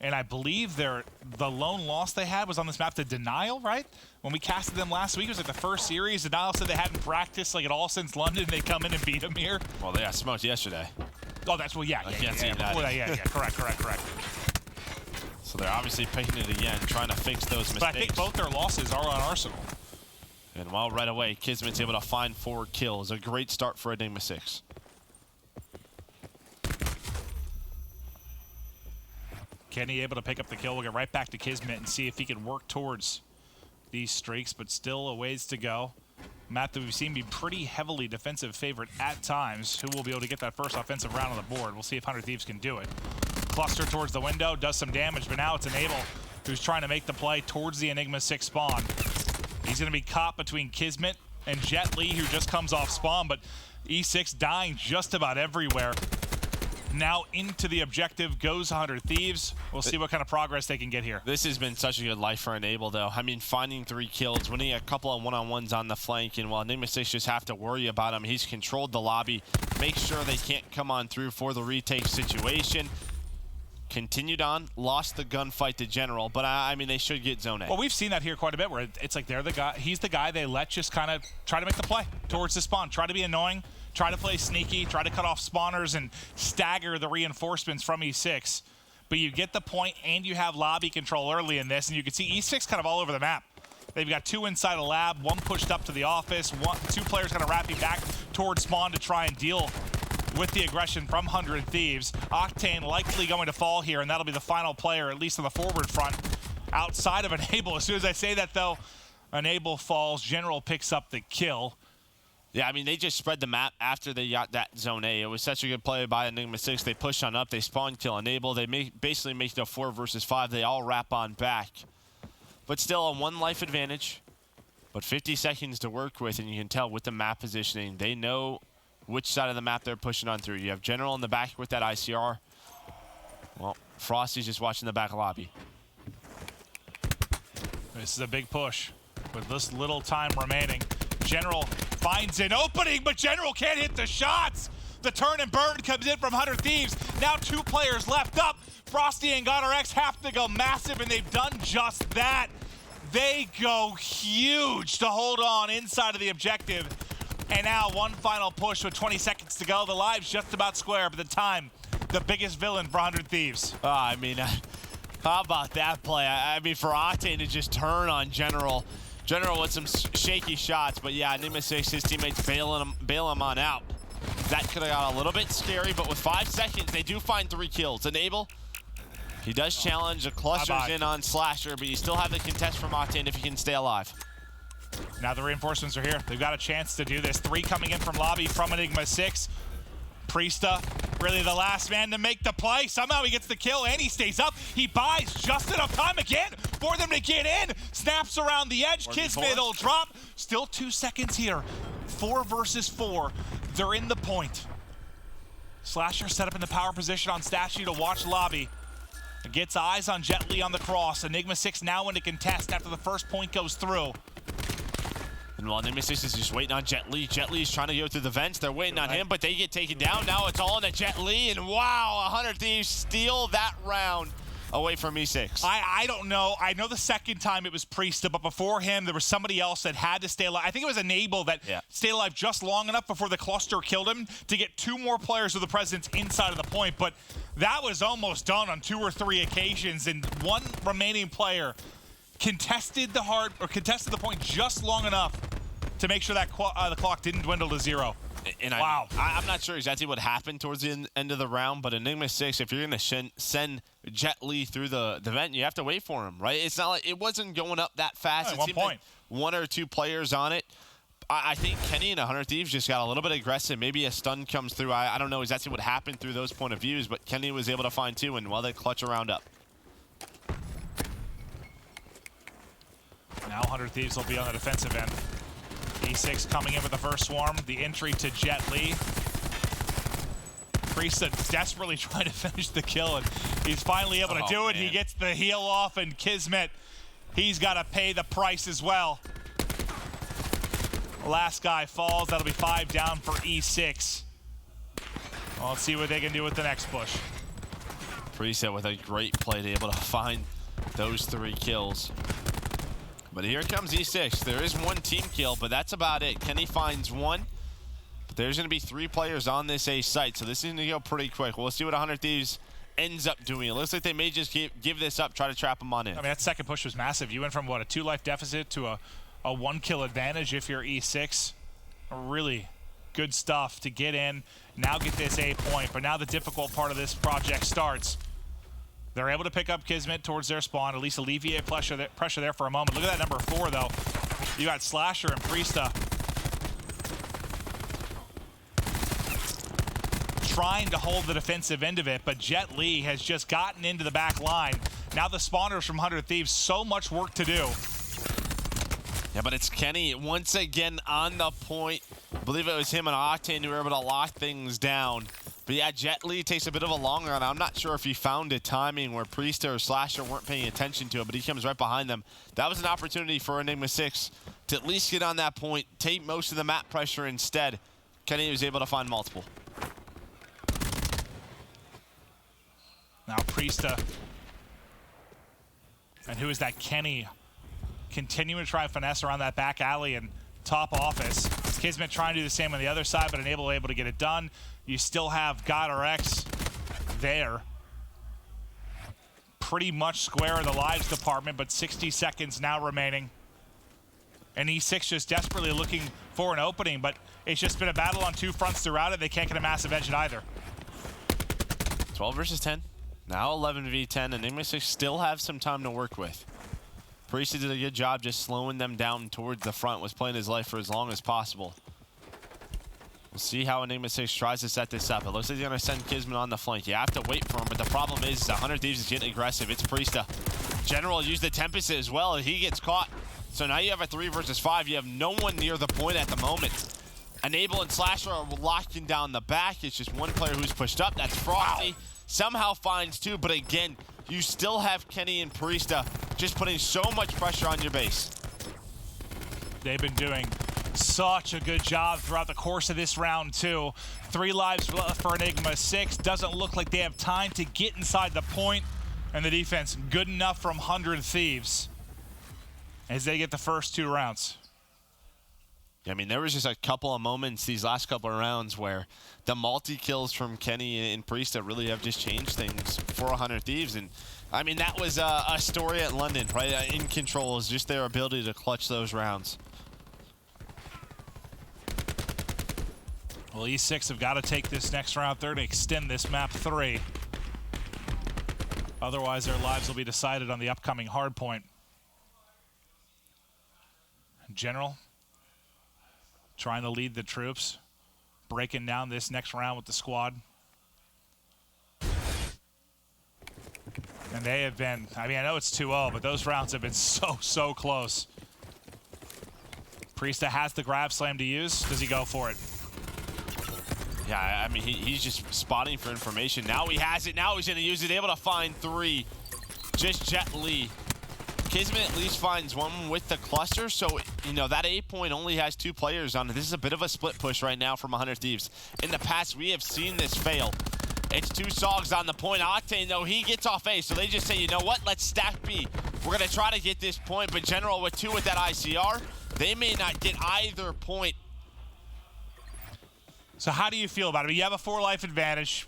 And I believe the lone loss they had was on this map to Denial, right? When we casted them last week, it was like the first series. Denial said they hadn't practiced like at all since London. They come in and beat them here. Well, they got smoked yesterday. Oh, that's well, yeah. Correct. So they're obviously picking it again, trying to fix those mistakes. But I think both their losses are on Arsenal. And while right away, Kismet's able to find 4 kills. A great start for Enigma6. Kenny able to pick up the kill. We'll get right back to Kismet and see if he can work towards these streaks, but still a ways to go. Map that we've seen be pretty heavily defensive favorite at times. Who will be able to get that first offensive round on the board? We'll see if 100 Thieves can do it. Cluster towards the window, does some damage, but now it's Enable who's trying to make the play towards the Enigma6 spawn. He's going to be caught between Kismet and Jet Li, who just comes off spawn, but E6 dying just about everywhere. Now into the objective goes 100 Thieves. We'll see what kind of progress they can get here. This has been such a good life for Enable, though. I mean, finding 3 kills, winning a couple of one-on-ones on the flank, and while Enigma6 just have to worry about him, he's controlled the lobby, make sure they can't come on through for the retake situation. Continued on, lost the gunfight to General, but I mean, they should get Zone A. Well, we've seen that here quite a bit, where it's like they're the guy, he's the guy they let just kind of try to make the play towards the spawn, try to be annoying, try to play sneaky, try to cut off spawners and stagger the reinforcements from E6. But you get the point, and you have lobby control early in this, and you can see E6 kind of all over the map. They've got 2 inside a lab, 1 pushed up to the office, 2 players kind of wrapping back towards spawn to try and deal with the aggression from 100 Thieves. Octane likely going to fall here, and that'll be the final player, at least on the forward front, outside of Enable. As soon as I say that, though, Enable falls. General picks up the kill. Yeah, I mean, they just spread the map after they got that Zone A. It was such a good play by Enigma6. They push on up, they spawn kill Enable. They basically make it a 4 versus 5. They all wrap on back. But still a 1 life advantage, but 50 seconds to work with, and you can tell with the map positioning, they know which side of the map they're pushing on through. You have General in the back with that ICR. Well, Frosty's just watching the back lobby. This is a big push with this little time remaining. General finds an opening, but General can't hit the shots. The turn and burn comes in from 100 Thieves. Now 2 players left up. Frosty and GodRx have to go massive, and they've done just that. They go huge to hold on inside of the objective. And now 1 final push with 20 seconds to go. The live's just about square, but the time, the biggest villain for 100 Thieves. I mean, how about that play? I mean, for Octane to just turn on General. General with some shaky shots, but yeah, Enigma6, his teammates bail him on out. That could have got a little bit scary, but with 5 seconds, they do find 3 kills. Enable, he does challenge. The clusters in on Slasher, but you still have the contest from Octane if he can stay alive. Now the reinforcements are here. They've got a chance to do this. 3 coming in from lobby from Enigma6. Priesta, really the last man to make the play. Somehow he gets the kill and he stays up. He buys just enough time again for them to get in. Snaps around the edge. Kismet will drop. Still 2 seconds here. 4 versus 4. They're in the point. Slasher set up in the power position on Statue to watch lobby. Gets eyes on Jet Li on the cross. Enigma6 now into contest after the first point goes through. And while Enigma6 is just waiting on Jet Li. Jet Li is trying to go through the vents. They're waiting on him, but they get taken down. Now it's all into Jet Li, and wow, 100 Thieves steal that round. away from E6. I don't know. I know the second time it was Priesta, but before him, there was somebody else that had to stay alive. I think it was Enable that stayed alive just long enough before the cluster killed him to get 2 more players with the presence inside of the point. But that was almost done on 2 or 3 occasions, and one remaining player contested the point just long enough to make sure that the clock didn't dwindle to 0. And wow. I'm not sure exactly what happened towards the end of the round, but Enigma6, if you're going to send Jet Li through the vent, you have to wait for him, right? It's not like it wasn't going up that fast. At one point. Like 1 or 2 players on it. I think Kenny and 100 Thieves just got a little bit aggressive. Maybe a stun comes through. I don't know exactly what happened through those point of views, but Kenny was able to find 2, and they clutch a round up. Now 100 Thieves will be on the defensive end. E6 coming in with the first swarm. The entry to Jet Li. Priesta desperately trying to finish the kill, and he's finally able to do it. Man. He gets the heal off, and Kismet, he's got to pay the price as well. Last guy falls. That'll be 5 down for E6. Well, let's see what they can do with the next push. Priesta with a great play to be able to find those 3 kills. But here comes E6. There is 1 team kill, but that's about it. Kenny finds 1. But there's going to be 3 players on this A site, so this is going to go pretty quick. We'll see what 100 Thieves ends up doing. It looks like they may just give this up, try to trap them on in. I mean, that second push was massive. You went from, what, a 2-life deficit to a 1-kill advantage if you're E6. Really good stuff to get in. Now get this A point, but now the difficult part of this project starts. They're able to pick up Kismet towards their spawn, at least alleviate pressure there for a moment. Look at that number 4, though. You got Slasher and Priesta trying to hold the defensive end of it, but Jet Li has just gotten into the back line. Now the spawners from 100 Thieves, so much work to do. Yeah, but it's Kenny once again on the point. I believe it was him and Octane who were able to lock things down. But yeah, Jet Li takes a bit of a long run. I'm not sure if he found a timing where Priesta or Slasher weren't paying attention to it, but he comes right behind them. That was an opportunity for Enigma6 to at least get on that point, take most of the map pressure instead. Kenny was able to find multiple. Now Priesta. And who is that? Kenny. Continuing to try finesse around that back alley and top office. Kismet trying to do the same on the other side, but able to get it done. You still have God RX there. Pretty much square in the lives department, but 60 seconds now remaining. And E6 just desperately looking for an opening, but it's just been a battle on 2 fronts throughout it. They can't get a massive edge at either. 12 versus 10. Now 11 v 10, and Enigma6 still have some time to work with. Priesta did a good job just slowing them down towards the front, was playing his life for as long as possible. We'll see how Enigma6 tries to set this up. It looks like they're going to send Kismet on the flank. You have to wait for him, but the problem is 100 Thieves is getting aggressive. It's Priesta. General used the Tempest as well. He gets caught. So now you have a 3 versus 5. You have no one near the point at the moment. Enable and Slasher are locking down the back. It's just one player who's pushed up. That's Frosty. Wow. Somehow finds 2, but again, you still have Kenny and Priesta just putting so much pressure on your base. They've been doing such a good job throughout the course of this round, too. 3 lives left for Enigma6. Doesn't look like they have time to get inside the point. And the defense good enough from 100 Thieves as they get the first 2 rounds. I mean, there was just a couple of moments these last couple of rounds where the multi-kills from Kenny and Priesta really have just changed things for 100 Thieves. And, I mean, that was a story at London, right? In Control is just their ability to clutch those rounds. Well, E6 have got to take this next round 3 to extend this map 3. Otherwise, their lives will be decided on the upcoming hardpoint. General trying to lead the troops, breaking down this next round with the squad. And they have been, I mean, I know it's 2-0, but those rounds have been so close. Priesta has the grab slam to use. Does he go for it? Yeah, I mean, he's just spotting for information. Now he has it. Now he's going to use it. Able to find 3. Just Jet Li. Kismet at least finds 1 with the cluster, so, you know, that A point only has 2 players on it. This is a bit of a split push right now from 100 Thieves. In the past, we have seen this fail. It's 2 Sogs on the point. Octane, though, he gets off A, so they just say, you know what, let's stack B. We're going to try to get this point, but General with 2 with that ICR, they may not get either point. So how do you feel about it? I mean, you have a 4-life advantage.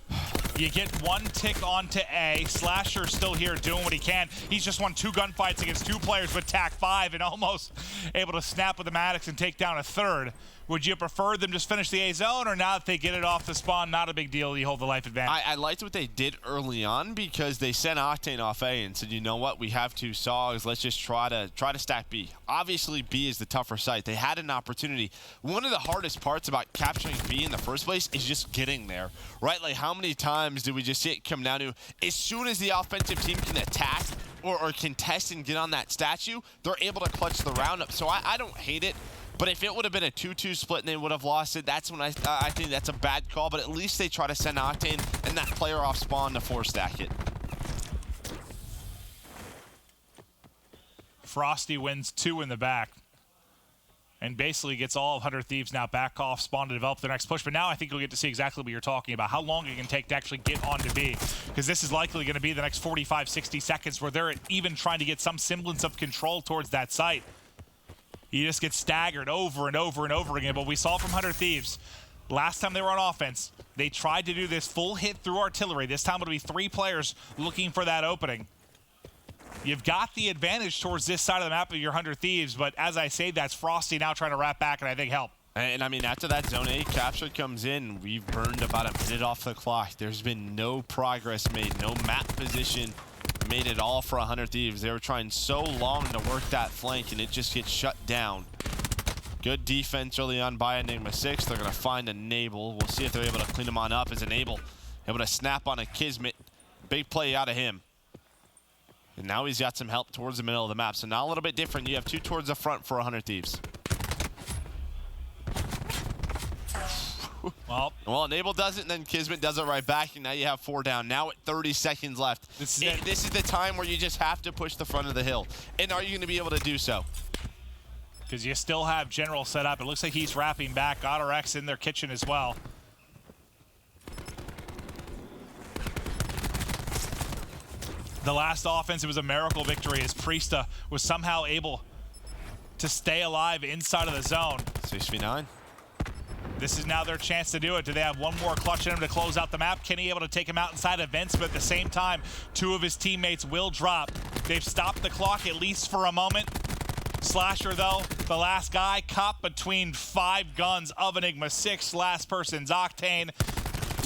You get 1 tick onto A. Slasher's still here doing what he can. He's just won 2 gunfights against 2 players with TAC 5 and almost able to snap with the Maddox and take down a 3rd. Would you prefer them just finish the A zone, or now that they get it off the spawn, not a big deal, you hold the life advantage? I liked what they did early on because they sent Octane off A and said, you know what, we have 2 Sogs, let's just try to stack B. Obviously, B is the tougher site. They had an opportunity. One of the hardest parts about capturing B in the first place is just getting there, right? Like, how many times did we just see it come down to, as soon as the offensive team can attack or contest and get on that statue, they're able to clutch the round up. So I don't hate it. But if it would have been a 2-2 split and they would have lost it, that's when I think that's a bad call. But at least they try to send Octane and that player off spawn to 4-stack it. Frosty wins 2 in the back and basically gets all of 100 Thieves now back off spawn to develop their next push. But now I think you'll get to see exactly what you're talking about, how long it can take to actually get onto B, because this is likely going to be the next 45, 60 seconds where they're even trying to get some semblance of control towards that site. You just get staggered over and over and over again. But we saw from 100 Thieves, last time they were on offense, they tried to do this full hit through artillery. This time it'll be 3 players looking for that opening. You've got the advantage towards this side of the map of your 100 Thieves, but as I say, that's Frosty now trying to wrap back and I think help. And I mean, after that Zone A capture comes in, we've burned about a minute off the clock. There's been no progress made, no map position made at all for 100 Thieves. They were trying so long to work that flank and it just gets shut down. Good defense early on by Enigma6. They're going to find Enable. We'll see if they're able to clean him on up as Enable able to snap on a Kismet. Big play out of him. And now he's got some help towards the middle of the map. So now a little bit different. You have 2 towards the front for 100 Thieves. Well, Enable does it, and then Kismet does it right back, and now you have 4 down. Now at 30 seconds left. This is the time where you just have to push the front of the hill. And are you going to be able to do so? Because you still have General set up. It looks like he's wrapping back. Otterx in their kitchen as well. The last offense, it was a miracle victory as Priesta was somehow able to stay alive inside of the zone. 6v9. This is now their chance to do it. Do they have one more clutch in him to close out the map? Kenny able to take him out inside of vents, but at the same time, 2 of his teammates will drop. They've stopped the clock at least for a moment. Slasher, though, the last guy, caught between 5 guns of Enigma6. Last person's Octane.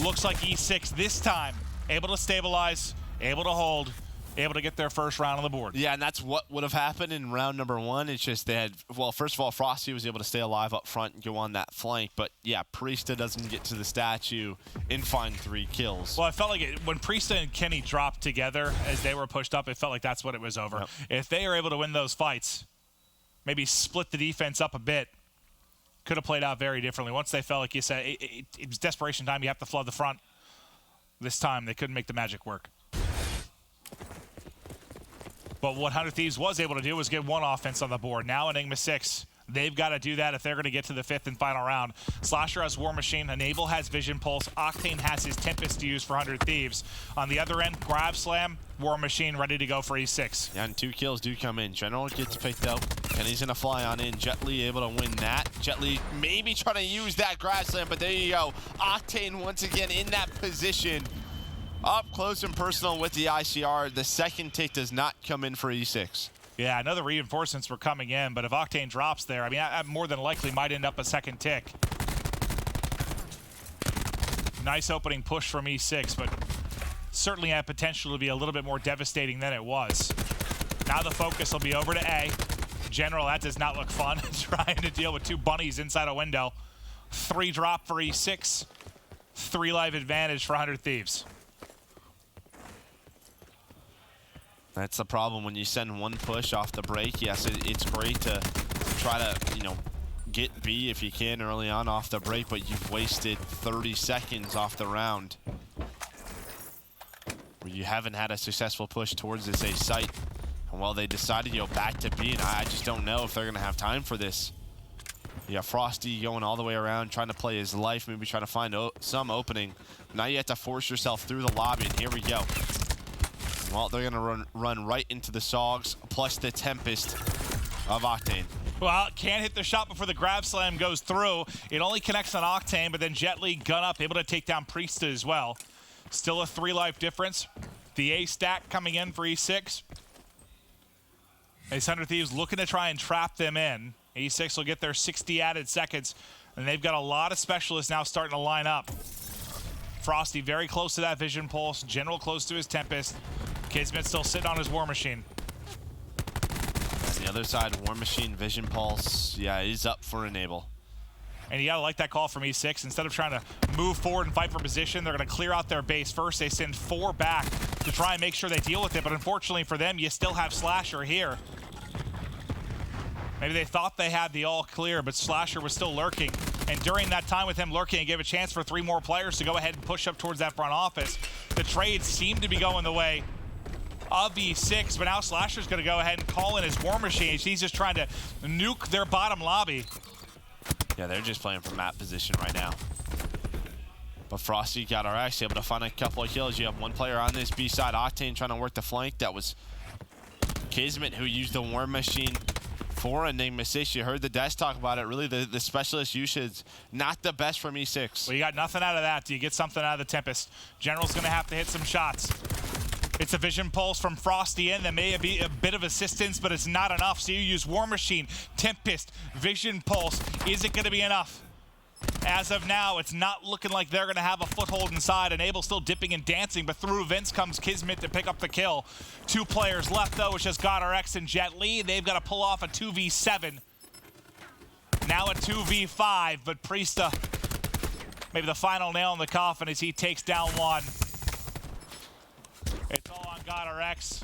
Looks like E6 this time. Able to stabilize, able to hold, able to get their first round on the board. Yeah, and that's what would have happened in round number 1. It's just they had, well, first of all, Frosty was able to stay alive up front and go on that flank. But yeah, Priesta doesn't get to the statue and find 3 kills. Well, I felt like when Priesta and Kenny dropped together as they were pushed up, it felt like that's what it was over. Yep. If they are able to win those fights, maybe split the defense up a bit, could have played out very differently. Once they felt like you said, it was desperation time, you have to flood the front. This time, they couldn't make the magic work. But what 100 Thieves was able to do was get 1 offense on the board. Now Enigma6, they've got to do that if they're going to get to the 5th and final round. Slasher has War Machine, Enable has Vision Pulse, Octane has his Tempest to use for 100 Thieves. On the other end, Grab Slam, War Machine ready to go for E6. Yeah, and 2 kills do come in. General gets picked up. Kenny's going to fly on in. Jet Li able to win that. Jet Li maybe trying to use that Grab Slam, but there you go. Octane once again in that position. Up close and personal with the ICR. The second tick does not come in for E6. Yeah, I know the reinforcements were coming in, but if Octane drops there, I mean, I more than likely might end up a second tick. Nice opening push from E6, but certainly had potential to be a little bit more devastating than it was. Now the focus will be over to A. General, that does not look fun. Trying to deal with 2 bunnies inside a window. 3 drop for E6. 3 life advantage for 100 Thieves. That's the problem when you send 1 push off the break. Yes, it's great to try to, you know, get B if you can early on off the break, but you've wasted 30 seconds off the round where you haven't had a successful push towards this A site. And well, they decided to go back to B, and I just don't know if they're going to have time for this. You got Frosty going all the way around, trying to play his life, maybe trying to find some opening. Now you have to force yourself through the lobby, and here we go. Well, they're going to run right into the Sogs, plus the Tempest of Octane. Well, can't hit the shot before the grab slam goes through. It only connects on Octane, but then Jet Li gun up, able to take down Priesta as well. Still a 3 life difference. The A stack coming in for E6. Ace 100 Thieves looking to try and trap them in. E6 will get their 60 added seconds, and they've got a lot of specialists now starting to line up. Frosty very close to that Vision Pulse. General close to his Tempest. Kismet still sitting on his War Machine. On the other side, War Machine, Vision Pulse, yeah, he's up for Enable. And you gotta like that call from E6. Instead of trying to move forward and fight for position, they're gonna clear out their base first. They send 4 back to try and make sure they deal with it, but unfortunately for them, you still have Slasher here. Maybe they thought they had the all clear, but Slasher was still lurking. And during that time with him lurking, it gave a chance for 3 more players to go ahead and push up towards that front office. The trades seem to be going the way of E6, but now Slasher's gonna go ahead and call in his War Machine. He's just trying to nuke their bottom lobby. Yeah, they're just playing for map position right now. But Frosty got our axe, able to find a couple of kills. You have 1 player on this B side, Octane trying to work the flank. That was Kismet who used the War Machine for Enigma6. You heard the desk talk about it. Really, the specialist usage, not the best from E6. Well, you got nothing out of that. Do you get something out of the Tempest? General's gonna have to hit some shots. It's a Vision Pulse from Frosty in that may be a bit of assistance, but it's not enough. So you use War Machine, Tempest, Vision Pulse. Is it gonna be enough? As of now, it's not looking like they're gonna have a foothold inside. Enable still dipping and dancing, but through vents comes Kismet to pick up the kill. 2 players left though, it's just GodRx and Jet Li. They've got to pull off a 2v7. Now a 2v5, but Priesta, maybe the final nail in the coffin as he takes down 1. It's all on GodRx.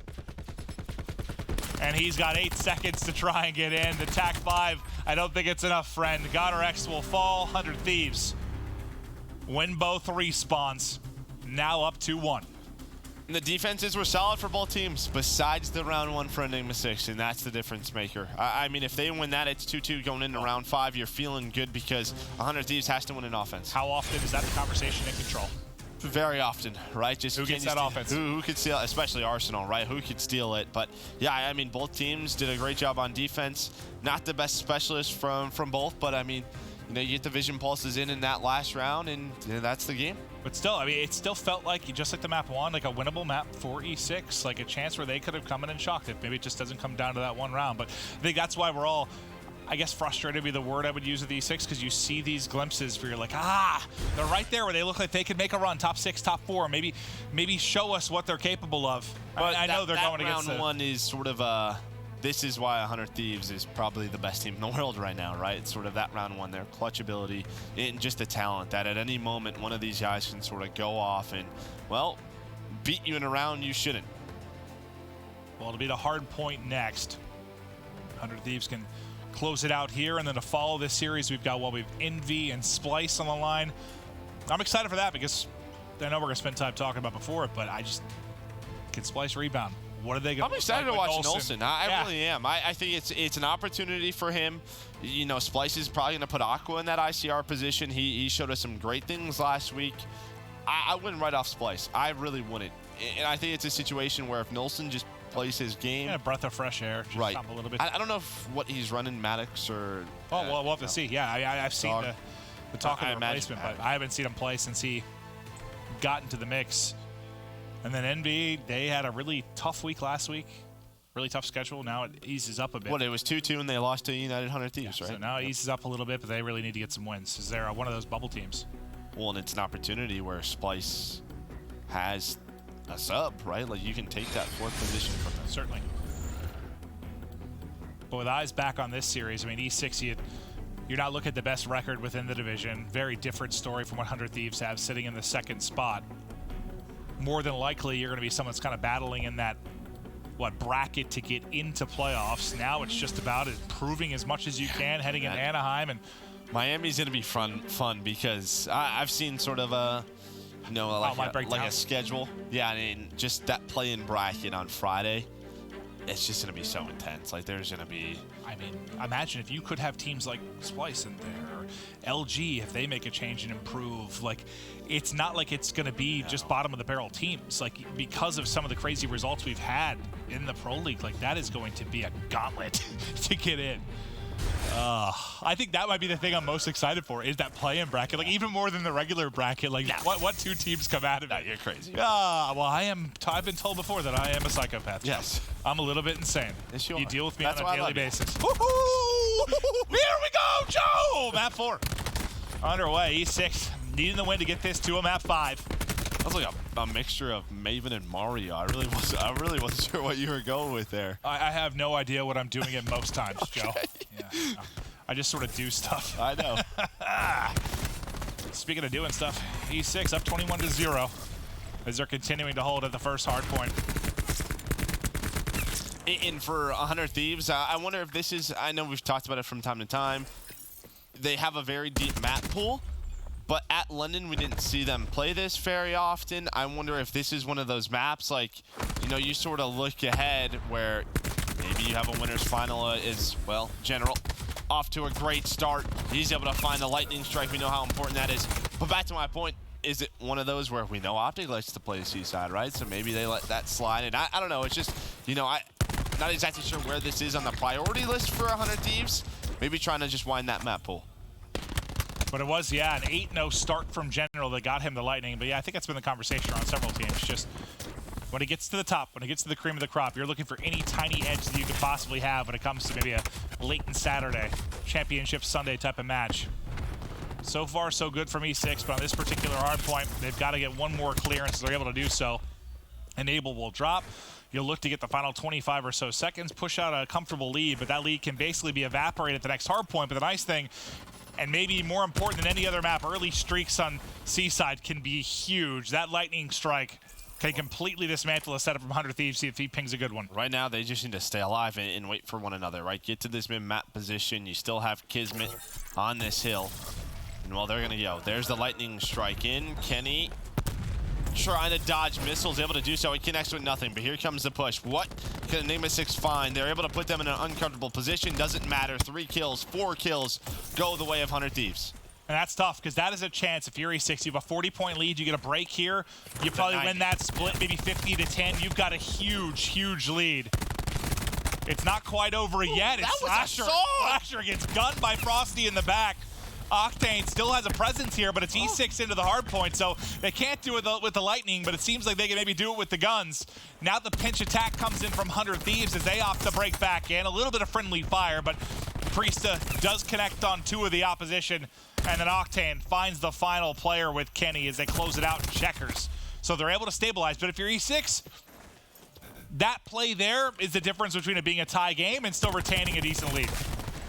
And he's got 8 seconds to try and get in. The TAC 5, I don't think it's enough, friend. GodRx will fall. 100 Thieves win both respawns. Now up 2-1. And the defenses were solid for both teams, besides the round 1 for Enigma6, and that's the difference maker. I mean, if they win that, it's 2-2 going into round 5. You're feeling good because 100 Thieves has to win an offense. How often is that the conversation in Control? Very often, right? Just who gets that offense? Who could steal, especially Arsenal, right? Who could steal it? But yeah, I mean, both teams did a great job on defense. Not the best specialist from both, but I mean, you know, you get the Vision Pulses in that last round, and you know, that's the game. But still, I mean, it still felt like, just like the map 1, like a winnable map for E6, like a chance where they could have come in and shocked it. Maybe it just doesn't come down to that 1 round, but I think that's why we're all, I guess frustrated would be the word I would use with E6, because you see these glimpses where you're like, they're right there where they look like they could make a run, top 6, top 4, maybe show us what they're capable of. But I know they're going against round 1 is sort of this is why 100 Thieves is probably the best team in the world right now, right? It's sort of that round 1, their clutch ability and just the talent that at any moment one of these guys can sort of go off and, well, beat you in a round you shouldn't. Well, it'll be the hard point next. 100 Thieves can close it out here, and then to follow this series, we've got we've Envy and Splyce on the line. I'm excited for that because I know we're gonna spend time talking about before it, but can Splyce rebound? What are they going to? I'm excited to watch Nolson. I really am. I think it's an opportunity for him. You know, Splyce is probably going to put Aqua in that ICR position. He showed us some great things last week. I wouldn't write off Splyce. I really wouldn't. And I think it's a situation where if Nolson just plays his game. Yeah, a breath of fresh air. Just right. Stop a little bit. I don't know what he's running, Maddox or. Oh, well, we'll have to see. Yeah, I've seen the talk of the replacement, but I haven't seen him play since he got into the mix. And then Envy, they had a really tough week last week. Really tough schedule. Now it eases up a bit. What, it was 2-2 and they lost to United 100 Thieves, right? So now it eases up a little bit, but they really need to get some wins. Is there one of those bubble teams? Well, and it's an opportunity where Splyce has a sub, right? Like, you can take that 4th position from them. Certainly. But with eyes back on this series, I mean, E6, you're not looking at the best record within the division. Very different story from what 100 Thieves have sitting in the 2nd spot. More than likely, you're going to be someone that's kind of battling in that, bracket to get into playoffs. Now it's just about improving as much as you can, heading into Anaheim. And Miami's going to be fun because I've seen sort of a, like a schedule. Yeah, I mean, just that play-in bracket on Friday. it's just going to be so intense. Like, there's going to be... I mean, imagine if you could have teams like Splyce in there, or LG, if they make a change and improve. Like, it's not like it's going to be just bottom of the barrel teams. Like, because of some of the crazy results we've had in the Pro League, like, that is going to be a gauntlet to get in. I think that might be the thing I'm most excited for, is that play-in bracket. Like, even more than the regular bracket. Like, what two teams come out of it? You're crazy. Well, I've been told before that I am a psychopath. Yes. I'm a little bit insane. Yes, you deal with me That's on a daily you. basis. Woohoo! Here we go, Joe! Map 4. Underway, E6 needing the win to get this to a map 5. That was like a mixture of Maven and Mario. I really wasn't sure what you were going with there. I have no idea what I'm doing at most times, Joe. Yeah, no. I just sort of do stuff. I know. Speaking of doing stuff, E6 up 21-0 as they're continuing to hold at the first hard point. And for 100 Thieves, I wonder if this is, I know we've talked about it from time to time, they have a very deep map pool, but at London we didn't see them play this very often. I wonder if this is one of those maps, like, you know, you sort of look ahead where maybe you have a winner's final is, well, General off to a great start. He's able to find the lightning strike. We know how important that is. But back to my point, is it one of those where we know Optic likes to play Seaside, right? So maybe they let that slide. And I don't know. It's just, you know, I'm not exactly sure where this is on the priority list for 100 Thieves. Maybe trying to just wind that map pool. But it was, yeah, an 8-0 start from General that got him the lightning. But yeah, I think that's been the conversation around several teams. Just when it gets to the top, when it gets to the cream of the crop, you're looking for any tiny edge that you could possibly have when it comes to maybe a late in Saturday, Championship Sunday type of match. So far, so good from E6, but on this particular hard point, they've got to get one more clearance. They're able to do so. Enable will drop. You'll look to get the final 25 or so seconds, push out a comfortable lead, but that lead can basically be evaporated at the next hard point. But the nice thing, and maybe more important than any other map, early streaks on Seaside can be huge. That lightning strike can completely dismantle a setup from 100 Thieves, see if he pings a good one. Right now, they just need to stay alive and wait for one another, right? Get to this mid-map position. You still have Kismet on this hill. And well, they're going to go. There's the lightning strike in. Kenny trying to dodge missiles, able to do so. He connects with nothing, but here comes the push. What can Enigma6 find? They're able to put them in an uncomfortable position. Doesn't matter. 3 kills, 4 kills go the way of 100 Thieves. And that's tough, because that is a chance. If you're E6, you have a 40-point lead, you get a break here, you probably win that split, maybe 50-10. You've got a huge, huge lead. It's not quite over yet. It's Slasher gets gunned by Frosty in the back. Octane still has a presence here, but it's E6 into the hard point, so they can't do it with the lightning, but it seems like they can maybe do it with the guns. Now the pinch attack comes in from 100 Thieves as they opt to break back in. A little bit of friendly fire, but Priesta does connect on 2 of the opposition, and then Octane finds the final player with Kenny as they close it out in checkers. So they're able to stabilize, but if you're E6, that play there is the difference between it being a tie game and still retaining a decent lead.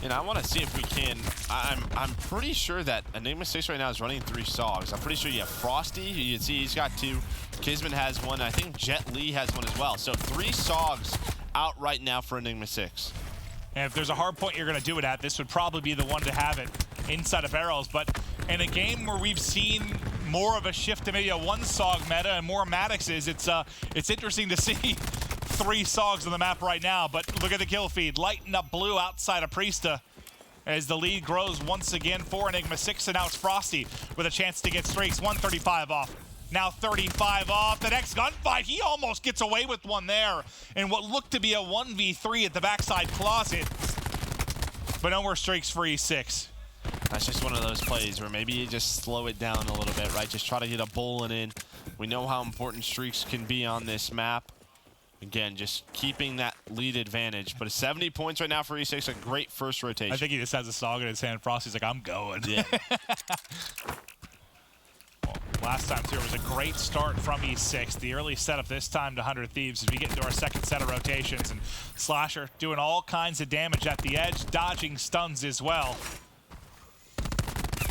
And I want to see if we can. I'm pretty sure that Enigma6 right now is running 3 Sogs. I'm pretty sure you have Frosty. You can see he's got 2. Kismet has 1. I think Jet Li has 1 as well. So 3 Sogs out right now for Enigma6. And if there's a hard point you're going to do it at, this would probably be the one to have it inside of barrels. But in a game where we've seen more of a shift to maybe a 1 Sog meta and more Maddoxes, it's interesting to see 3 Sogs on the map right now. But look at the kill feed. Lighten up blue outside of Priesta as the lead grows once again for Enigma6. And now it's Frosty with a chance to get streaks. 135 off. Now 35 off. The next gunfight, he almost gets away with one there in what looked to be a 1v3 at the backside closet. But no more streaks for E6. That's just one of those plays where maybe you just slow it down a little bit, right? Just try to get a bowling in. We know how important streaks can be on this map. Again, just keeping that lead advantage. But 70 points right now for E6, a great first rotation. I think he just has a Sog in his hand. Frosty's like, I'm going. Yeah. Well, last time, too, it was a great start from E6. The early setup this time to 100 Thieves as we get into our second set of rotations. And Slasher doing all kinds of damage at the edge, dodging stuns as well.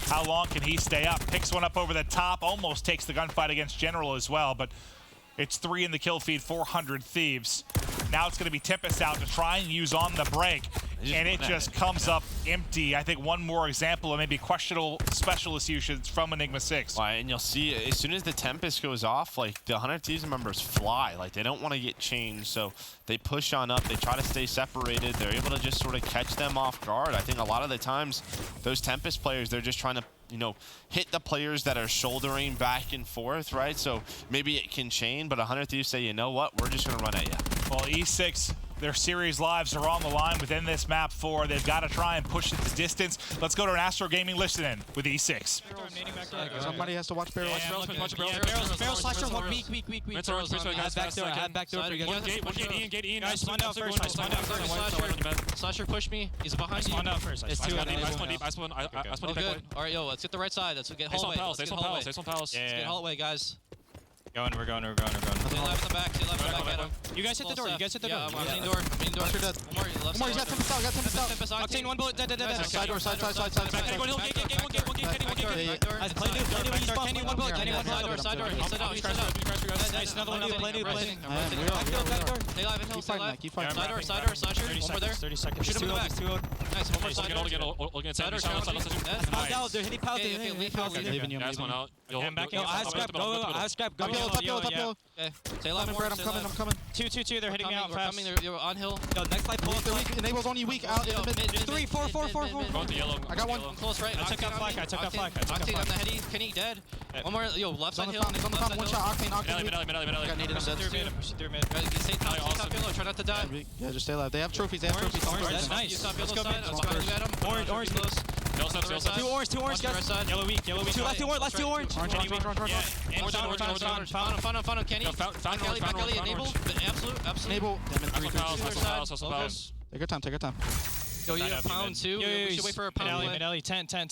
How long can he stay up? Picks one up over the top, almost takes the gunfight against General as well, but it's 3 in the kill feed, 400 Thieves. Now it's going to be Tempest out to try and use on the break. and it just comes up empty. I think one more example of maybe questionable specialist usage from Enigma6. Right, and you'll see as soon as the Tempest goes off, like the 100 Thieves members fly. Like they don't want to get changed, so they push on up. They try to stay separated. They're able to just sort of catch them off guard. I think a lot of the times, those Tempest players, they're just trying to, you know, hit the players that are shouldering back and forth, right? So maybe it can chain, but 100 Thieves say, you know what, we're just gonna run at you. Well, E6, their series lives are on the line within this map 4. They've got to try and push it to distance. Let's go to an Astro Gaming listen-in with E6. Somebody has to watch Barrel. Barrel slasher, weak. Back door. Get Ian. Guys, spawn down first. Slasher, push me. He's behind you. Spawn down first. It's two on deep. I spawn good. Alright, yo, let's get the right side. Let's get hallway. Let's get hallway. Get hallway, guys. We're going. Stay live in the back, get him. You guys hit the door. Yeah, I'm main door. One more, left side. Tempest out. Octane, one bullet, dead. Side door. Get one. Kenny, one bullet. Side door. He's out. Nice, another one. Play new. Back door. Stay live in hill, stay live. Keep fighting. Side door, slasher. One more there. 30 seconds. Shoot him in the back. Nice, one more side door. Side door. They're hitting power. Gas one out. I'm back. I have scrap. Go. Top yellow. Okay. Stay live more. I'm coming. 2. They're hitting me out We're fast. coming. You're on hill. Yo, next light pull. They're weak. Enables only weak out in the mid. 3, 4. Going to yellow. I got one. Close right. I took that flag. Octane on the heady. Kenny dead. One more. Yo, left He's on side the hill. fountain. One shot. Octane. Medallion. Got needed. Through mid. Stay top yellow. Try not to die. Yeah, just stay alive. They have trophies. Orange, nice. You top Let's yellow go side. mid. Let's go at him. Orange. Close. Two orange, guys. Yellow weak. 2 left, 2 orange. Orange. Yeah, and Found him, Kenny. Back alley, enable. Absolute. Enable. Other Take your time. Yo, you have pound too. We should wait for a pound play. Mid-alley, 10. I'm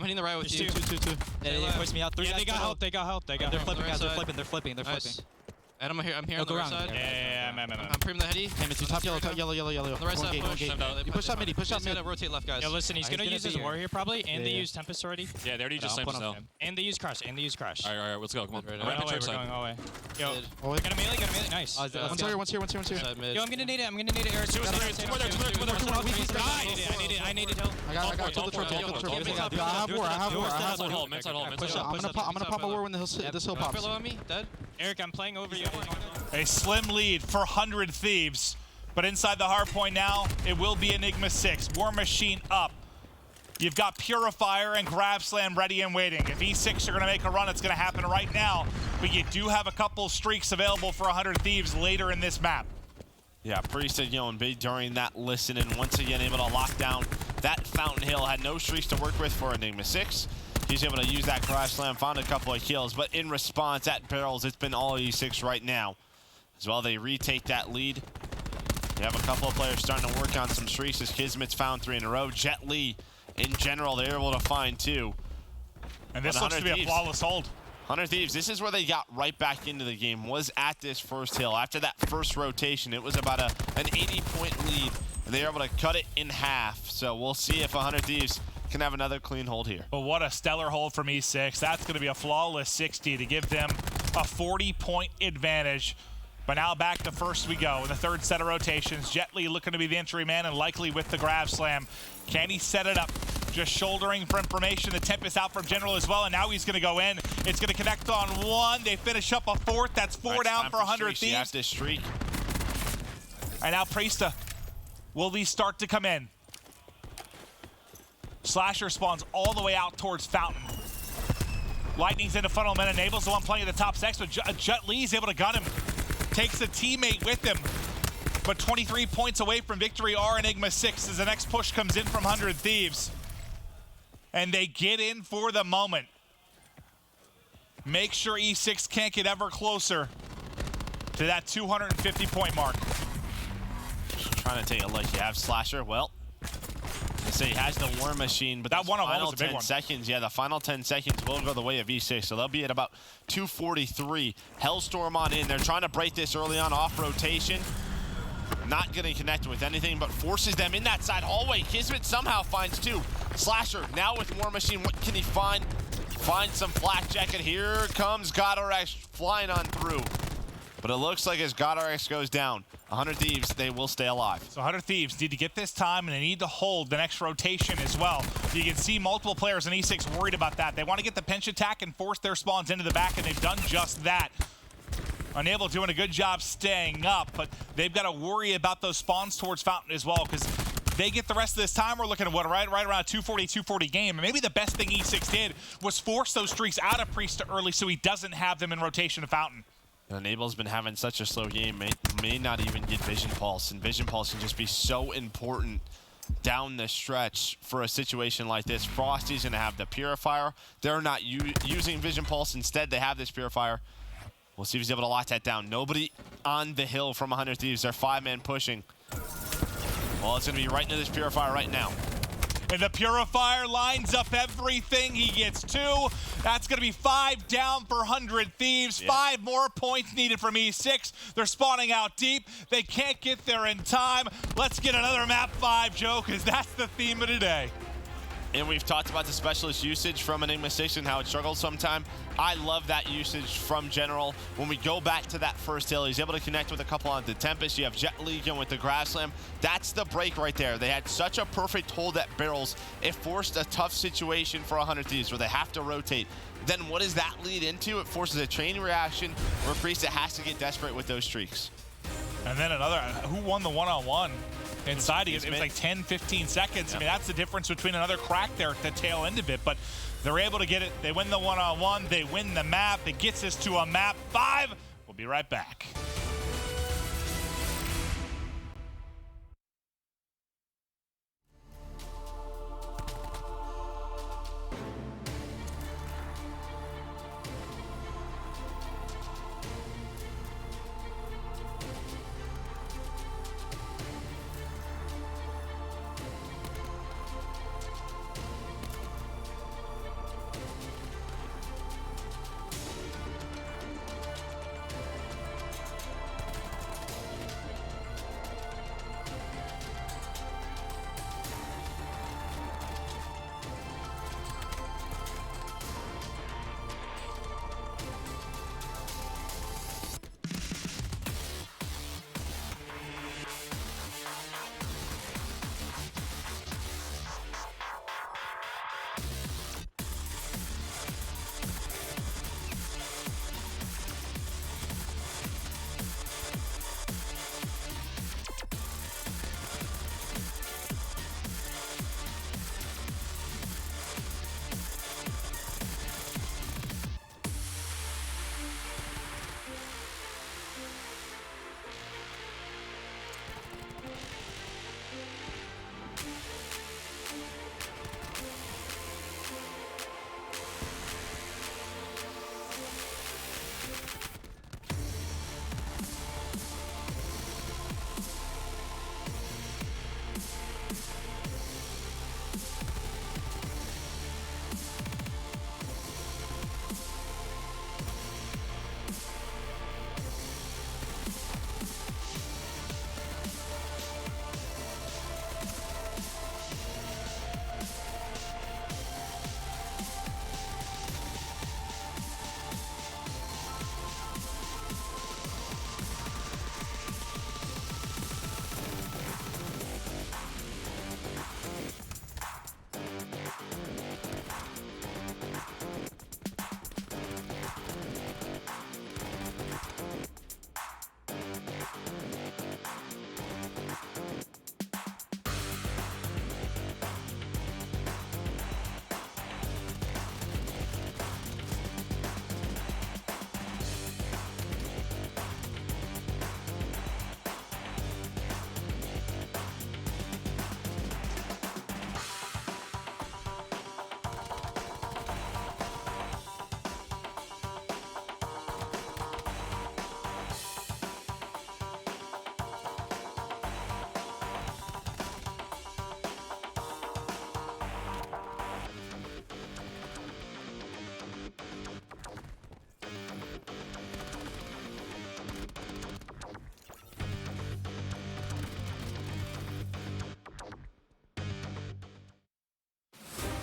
hitting the right with you. 2. Yeah, push me out. 3. Yeah, they got help. They're flipping, guys. They're flipping. Nice. Adam, I'm here on the Go right around. side. Yeah, I'm preem the heady. Hey, Mitsu, top yellow. On the right side, push. You push up mid. Rotate left, guys. Yo, listen, he's gonna use his war here probably, and they use Tempest already. Yeah, they already just sniped us now. And they use Crush. Alright, let's go. Come on. Right, I'm We're right going away. Yo, Oh, got a melee. Nice. One's here. Side mid. Yo, I'm gonna need it. Eric. I needed help. I got the trophy. I have war. I'm gonna pop a war when this hill pops. Below me, dead. Eric, I'm playing over you. A slim lead for 100 Thieves, but inside the hard point now, it will be Enigma6. War Machine up. You've got Purifier and Grab Slam ready and waiting. If E6 are going to make a run, it's going to happen right now, but you do have a couple streaks available for 100 Thieves later in this map. Yeah, Priest and Yon big during that listen, and once again able to lock down that Fountain Hill. Had no streaks to work with for Enigma6. He's able to use that Crash Slam, found a couple of kills, but in response at Barrels, it's been all E6 right now. As well, they retake that lead. They have a couple of players starting to work on some streaks as Kismet's found 3 in a row. Jet Li, in general, they're able to find 2. And this looks to be a flawless hold. 100 Thieves, this is where they got right back into the game, was at this first hill. After that first rotation, it was about an 80-point lead, and they were able to cut it in half. So we'll see if 100 Thieves can have another clean hold here. But what a stellar hold from E6. That's going to be a flawless 60 to give them a 40-point advantage. But now back to first we go in the third set of rotations. Jet Li looking to be the entry man and likely with the grab slam. Can he set it up? Just shouldering for information. The Tempest out from General as well, and now he's going to go in. It's going to connect on 1. They finish up a 4th. That's 4 down for 100 Thieves. Has this streak. And now Priesta. Will these start to come in? Slasher spawns all the way out towards Fountain. Lightning's in the funnel, and enables the one playing at the top sex, but Jet Li's able to gun him. Takes a teammate with him, but 23 points away from victory are Enigma6 as the next push comes in from 100 Thieves. And they get in for the moment. Make sure E6 can't get ever closer to that 250-point mark. Just trying to take a look. You have Slasher. Well, they say he has the War Machine, but that final was a big 10 one. seconds. Yeah, the final 10 seconds will go the way of E6, so they'll be at about 243. Hellstorm on in. They're trying to break this early on off rotation. Not going to connect with anything, but forces them in that side hallway. Kismet somehow finds 2. Slasher now with War Machine. What can he find? Find some flak jacket. Here comes GodRx flying on through. But it looks like as GodRx goes down, 100 Thieves, they will stay alive. So 100 Thieves need to get this time, and they need to hold the next rotation as well. You can see multiple players in E6 worried about that. They want to get the pinch attack and force their spawns into the back, and they've done just that. Unable doing a good job staying up, but they've got to worry about those spawns towards Fountain as well, because they get the rest of this time. We're looking at what, right around a 240 game. And maybe the best thing E6 did was force those streaks out of Priest early so he doesn't have them in rotation to Fountain. Enable's been having such a slow game, may not even get Vision Pulse, and Vision Pulse can just be so important down the stretch for a situation like this. Frosty's gonna have the Purifier. They're not using Vision Pulse. Instead, they have this Purifier. We'll see if he's able to lock that down. Nobody on the hill from 100 Thieves. They're 5-man pushing. Well, it's gonna be right into this Purifier right now. And the Purifier lines up everything. He gets 2. That's going to be 5 down for 100 Thieves. Yeah. 5 more points needed from E6. They're spawning out deep. They can't get there in time. Let's get another map 5, Joe, because that's the theme of today. And we've talked about the specialist usage from Enigma6 and how it struggles sometime. I love that usage from General. When we go back to that first hill, he's able to connect with a couple on the Tempest. You have Jet Legion with the Grass Slam. That's the break right there. They had such a perfect hold at barrels. It forced a tough situation for 100 Thieves where they have to rotate. Then what does that lead into? It forces a chain reaction where Priest has to get desperate with those streaks. And then another, who won the one-on-one? Inside, it was like 10, 15 seconds. Yeah. I mean, that's the difference between another crack there at the tail end of it, but they're able to get it. They win the one-on-one, they win the map. It gets us to a map 5. We'll be right back.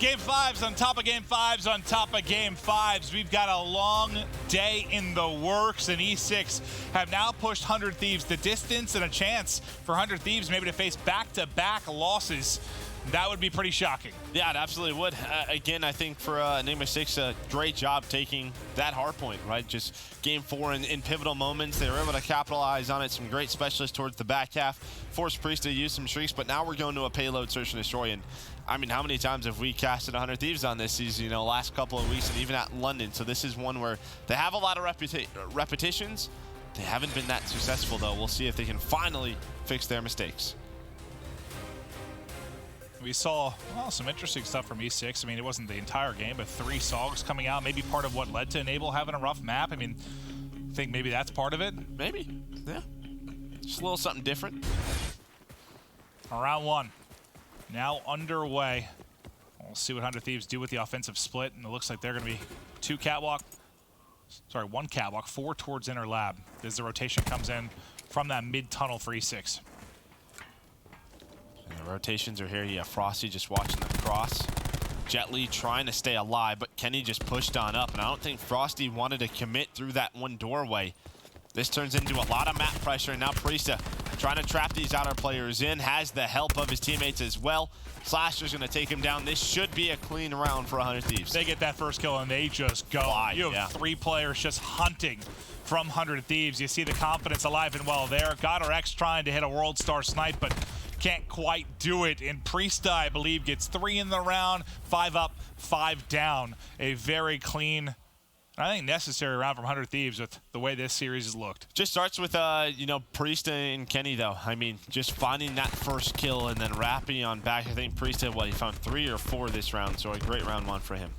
Game 5s on top of Game 5s on top of Game 5s. We've got a long day in the works, and E6 have now pushed 100 Thieves the distance and a chance for 100 Thieves maybe to face back-to-back losses. That would be pretty shocking. Yeah, it absolutely would. Again, I think for Enigma6, a great job taking that hard point, right? Just Game 4 in pivotal moments. They were able to capitalize on it. Some great specialists towards the back half. Forced Priest to use some shrieks, but now we're going to a payload search and destroy. And I mean, how many times have we casted 100 Thieves on this season, last couple of weeks and even at London? So this is one where they have a lot of repetitions. They haven't been that successful, though. We'll see if they can finally fix their mistakes. We saw some interesting stuff from E6. I mean, it wasn't the entire game, but 3 SOGs coming out. Maybe part of what led to Enable having a rough map. I mean, I think maybe that's part of it. Maybe, yeah. Just a little something different. Round 1 now underway. We'll see what 100 Thieves do with the offensive split, and it looks like they're going to be 1 catwalk, 4 towards inner lab as the rotation comes in from that mid-tunnel for E6. And the rotations are here. You have Frosty just watching the cross. Jet Li trying to stay alive, but Kenny just pushed on up, and I don't think Frosty wanted to commit through that one doorway. This turns into a lot of map pressure, and now Priesta trying to trap these outer players in, has the help of his teammates as well. Slasher's going to take him down. This should be a clean round for 100 Thieves. They get that first kill, and they just go. Fly, you have 3 players just hunting from 100 Thieves. You see the confidence alive and well there. GodRx trying to hit a World Star snipe, but can't quite do it. And Priesta, I believe, gets 3 in the round, 5 up, 5 down. A very clean, I think, necessary round from 100 Thieves with the way this series has looked. Just starts with, Priesta and Kenny, though. I mean, just finding that first kill and then wrapping on back. I think Priesta, he found 3 or 4 this round, so a great round 1 for him.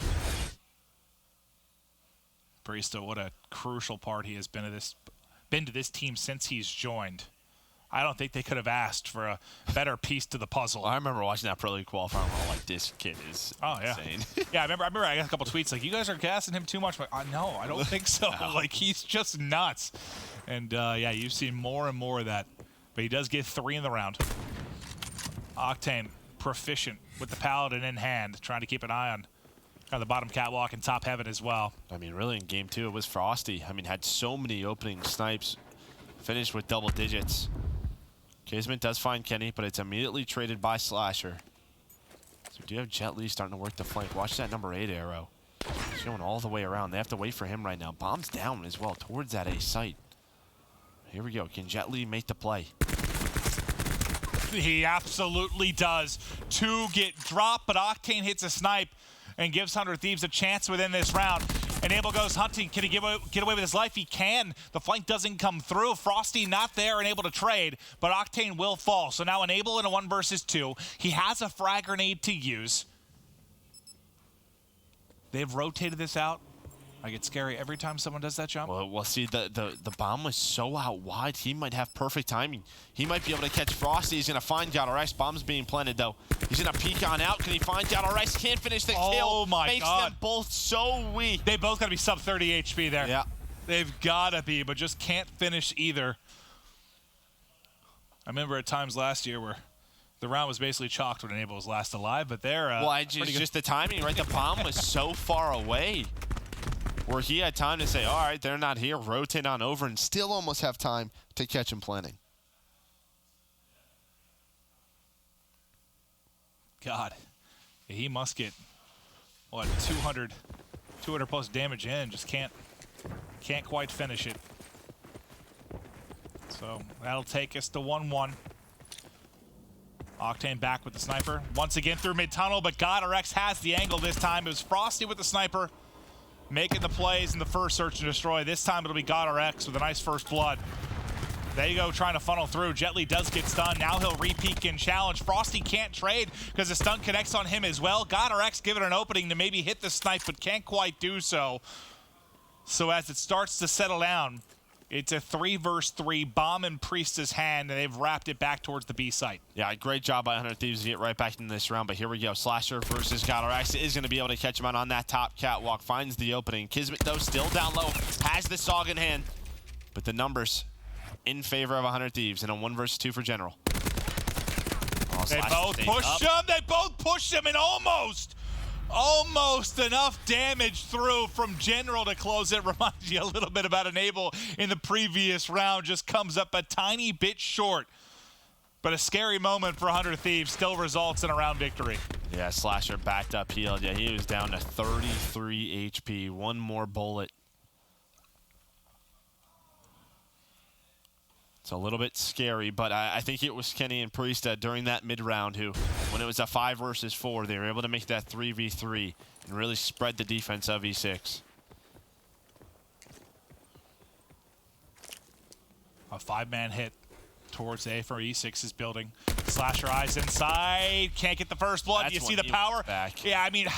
Priesta, what a crucial part he has been to this team since he's joined. I don't think they could have asked for a better piece to the puzzle. I remember watching that Pro League qualifier. I'm like, this kid is insane. Yeah, I remember I got a couple tweets like, you guys are gassing him too much. But no, I don't think so. No. Like, he's just nuts. And yeah, you've seen more and more of that. But he does get 3 in the round. Octane, proficient with the Paladin in hand, trying to keep an eye on the bottom catwalk and top heaven as well. I mean, really, in Game 2, it was Frosty. I mean, had so many opening snipes, finished with double digits. Kismet does find Kenny, but it's immediately traded by Slasher. So do you have Jet Li starting to work the flank? Watch that number 8 arrow. He's going all the way around. They have to wait for him right now. Bomb's down as well towards that A site. Here we go. Can Jet Li make the play? He absolutely does. 2 get dropped, but Octane hits a snipe and gives 100 Thieves a chance within this round. Enable goes hunting. Can he get away with his life? He can. The flank doesn't come through. Frosty not there and able to trade, but Octane will fall. So now Enable in a 1 versus 2. He has a frag grenade to use. They've rotated this out. I get scary every time someone does that jump. Well, see, the bomb was so out wide, he might have perfect timing. He might be able to catch Frosty. He's going to find GodRx. Bomb's being planted, though. He's going to peek on out. Can he find GodRx? Can't finish the kill. Oh, my Makes God. them both so weak. They both got to be sub 30 HP there. Yeah. They've got to be, but just can't finish either. I remember at times last year where the round was basically chalked when Enable was last alive, but they're just the timing, right? The bomb was so far away where he had time to say, all right, they're not here, rotate on over, and still almost have time to catch him planning. God, he must get, what, 200 plus damage in, just can't quite finish it. So that'll take us to 1-1. Octane back with the sniper. Once again through mid-tunnel, but GodRx has the angle this time. It was Frosty with the sniper, making the plays in the first search and destroy. This time it'll be GodRx with a nice first blood. There you go, trying to funnel through. Jet Li does get stunned. Now he'll re-peek and challenge. Frosty can't trade because the stun connects on him as well. GodRx give it an opening to maybe hit the snipe, but can't quite do so. So as it starts to settle down, it's a 3 versus 3 bomb in Priest's hand, and they've wrapped it back towards the B site. Yeah, great job by 100 Thieves to get right back in this round, but here we go. Slasher versus GodRx is going to be able to catch him out on that top catwalk. Finds the opening. Kismet, though, still down low. Has the SOG in hand, but the numbers in favor of 100 Thieves in a 1 versus 2 for General. They both pushed him. They both pushed him and almost Almost enough damage through from General to close it. Reminds you a little bit about Enable in the previous round. Just comes up a tiny bit short. But a scary moment for 100 Thieves. Still results in a round victory. Yeah, Slasher backed up healed. Yeah, he was down to 33 HP. One more bullet. It's a little bit scary, but I think it was Kenny and Priesta during that mid-round who, when it was a 5 versus 4, they were able to make that 3v3 and really spread the defense of E6. A 5-man hit towards A for E6's building. Slasher eyes inside. Can't get the first blood. That's You see when the he power? went back. Yeah, I mean,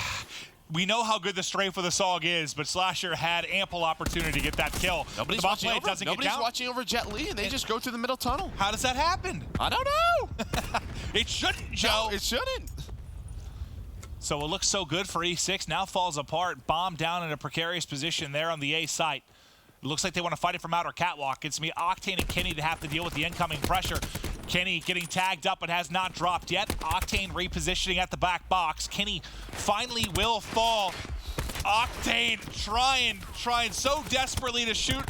we know how good the strafe with the SOG is, but Slasher had ample opportunity to get that kill. Nobody's the watching play over. doesn't Nobody's get down. watching over Jet Li, and they just go through the middle tunnel. How does that happen? I don't know. It shouldn't, Joe. No, it shouldn't. So it looks so good for E6. Now falls apart. Bomb down in a precarious position there on the A site. It looks like they want to fight it from outer catwalk. It's me, Octane, and Kenny to have to deal with the incoming pressure. Kenny getting tagged up but has not dropped yet. Octane repositioning at the back box. Kenny finally will fall. Octane trying so desperately to shoot.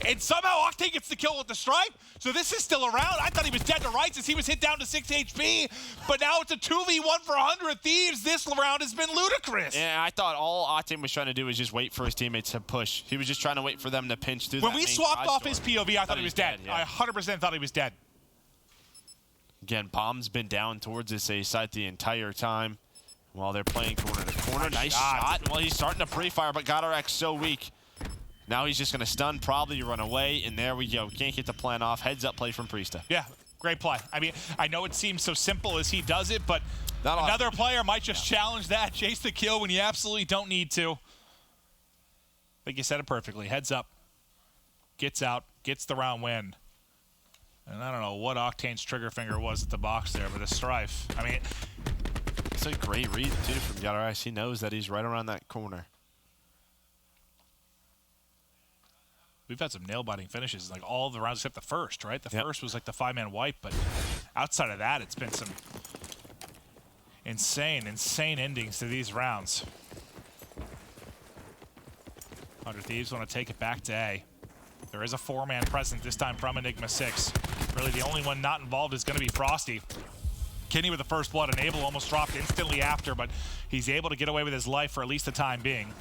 And somehow Octane gets the kill with the stripe. So this is still around. I thought he was dead to rights as he was hit down to 6 HP. But now it's a 2v1 for 100 Thieves. This round has been ludicrous. Yeah, I thought all Octane was trying to do was just wait for his teammates to push. He was just trying to wait for them to pinch through. When we swapped off his POV, I thought he was dead. Yeah. I 100% thought he was dead. Again, Bomb's been down towards this A site the entire time while they're playing corner to corner. Nice shot. Well, he's starting to pre-fire, but GodRx so weak. Now he's just going to stun, probably run away, and there we go. Can't get the plan off. Heads up play from Priesta. Yeah, great play. I mean, I know it seems so simple as he does it, but another player might just challenge that, chase the kill when you absolutely don't need to. I think you said it perfectly. Heads up, gets out, gets the round win. And I don't know what Octane's trigger finger was at the box there, but a strife. I mean, it's a great read, too, from GodRx. He knows that he's right around that corner. we've had some nail-biting finishes, like all the rounds except the first, right? The first was like the 5-man wipe, but outside of that, it's been some insane endings to these rounds. 100 Thieves want to take it back to A. There is a 4-man present this time from Enigma6. Really, the only one not involved is going to be Frosty. Kenny with the first blood. Enable almost dropped instantly after, but he's able to get away with his life for at least the time being.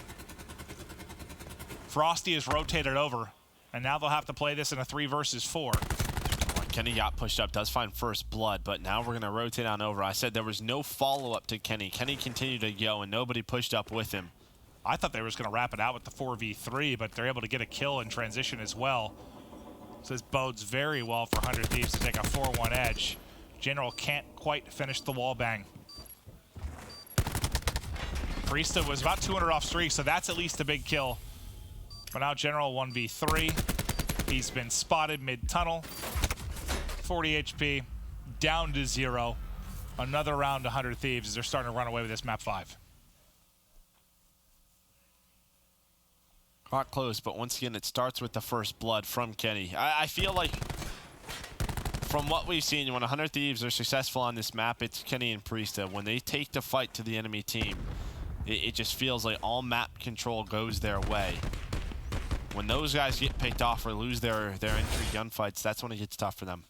Frosty is rotated over, and now they'll have to play this in a 3 versus 4. Kenny got pushed up, does find first blood, but now we're going to rotate on over. I said there was no follow-up to Kenny. Kenny continued to go, and nobody pushed up with him. I thought they were just going to wrap it out with the 4v3, but they're able to get a kill in transition as well. So this bodes very well for 100 Thieves to take a 4-1 edge. General can't quite finish the wall bang. Priesta was about 200 off streak, so that's at least a big kill. But now General 1v3. He's been spotted mid-tunnel. 40 HP, down to 0. Another round to 100 Thieves as they're starting to run away with this map 5. Not close, but once again, it starts with the first blood from Kenny. I feel like from what we've seen, when 100 Thieves are successful on this map, it's Kenny and Priesta. When they take the fight to the enemy team, it just feels like all map control goes their way. When those guys get picked off or lose their entry gunfights, that's when it gets tough for them.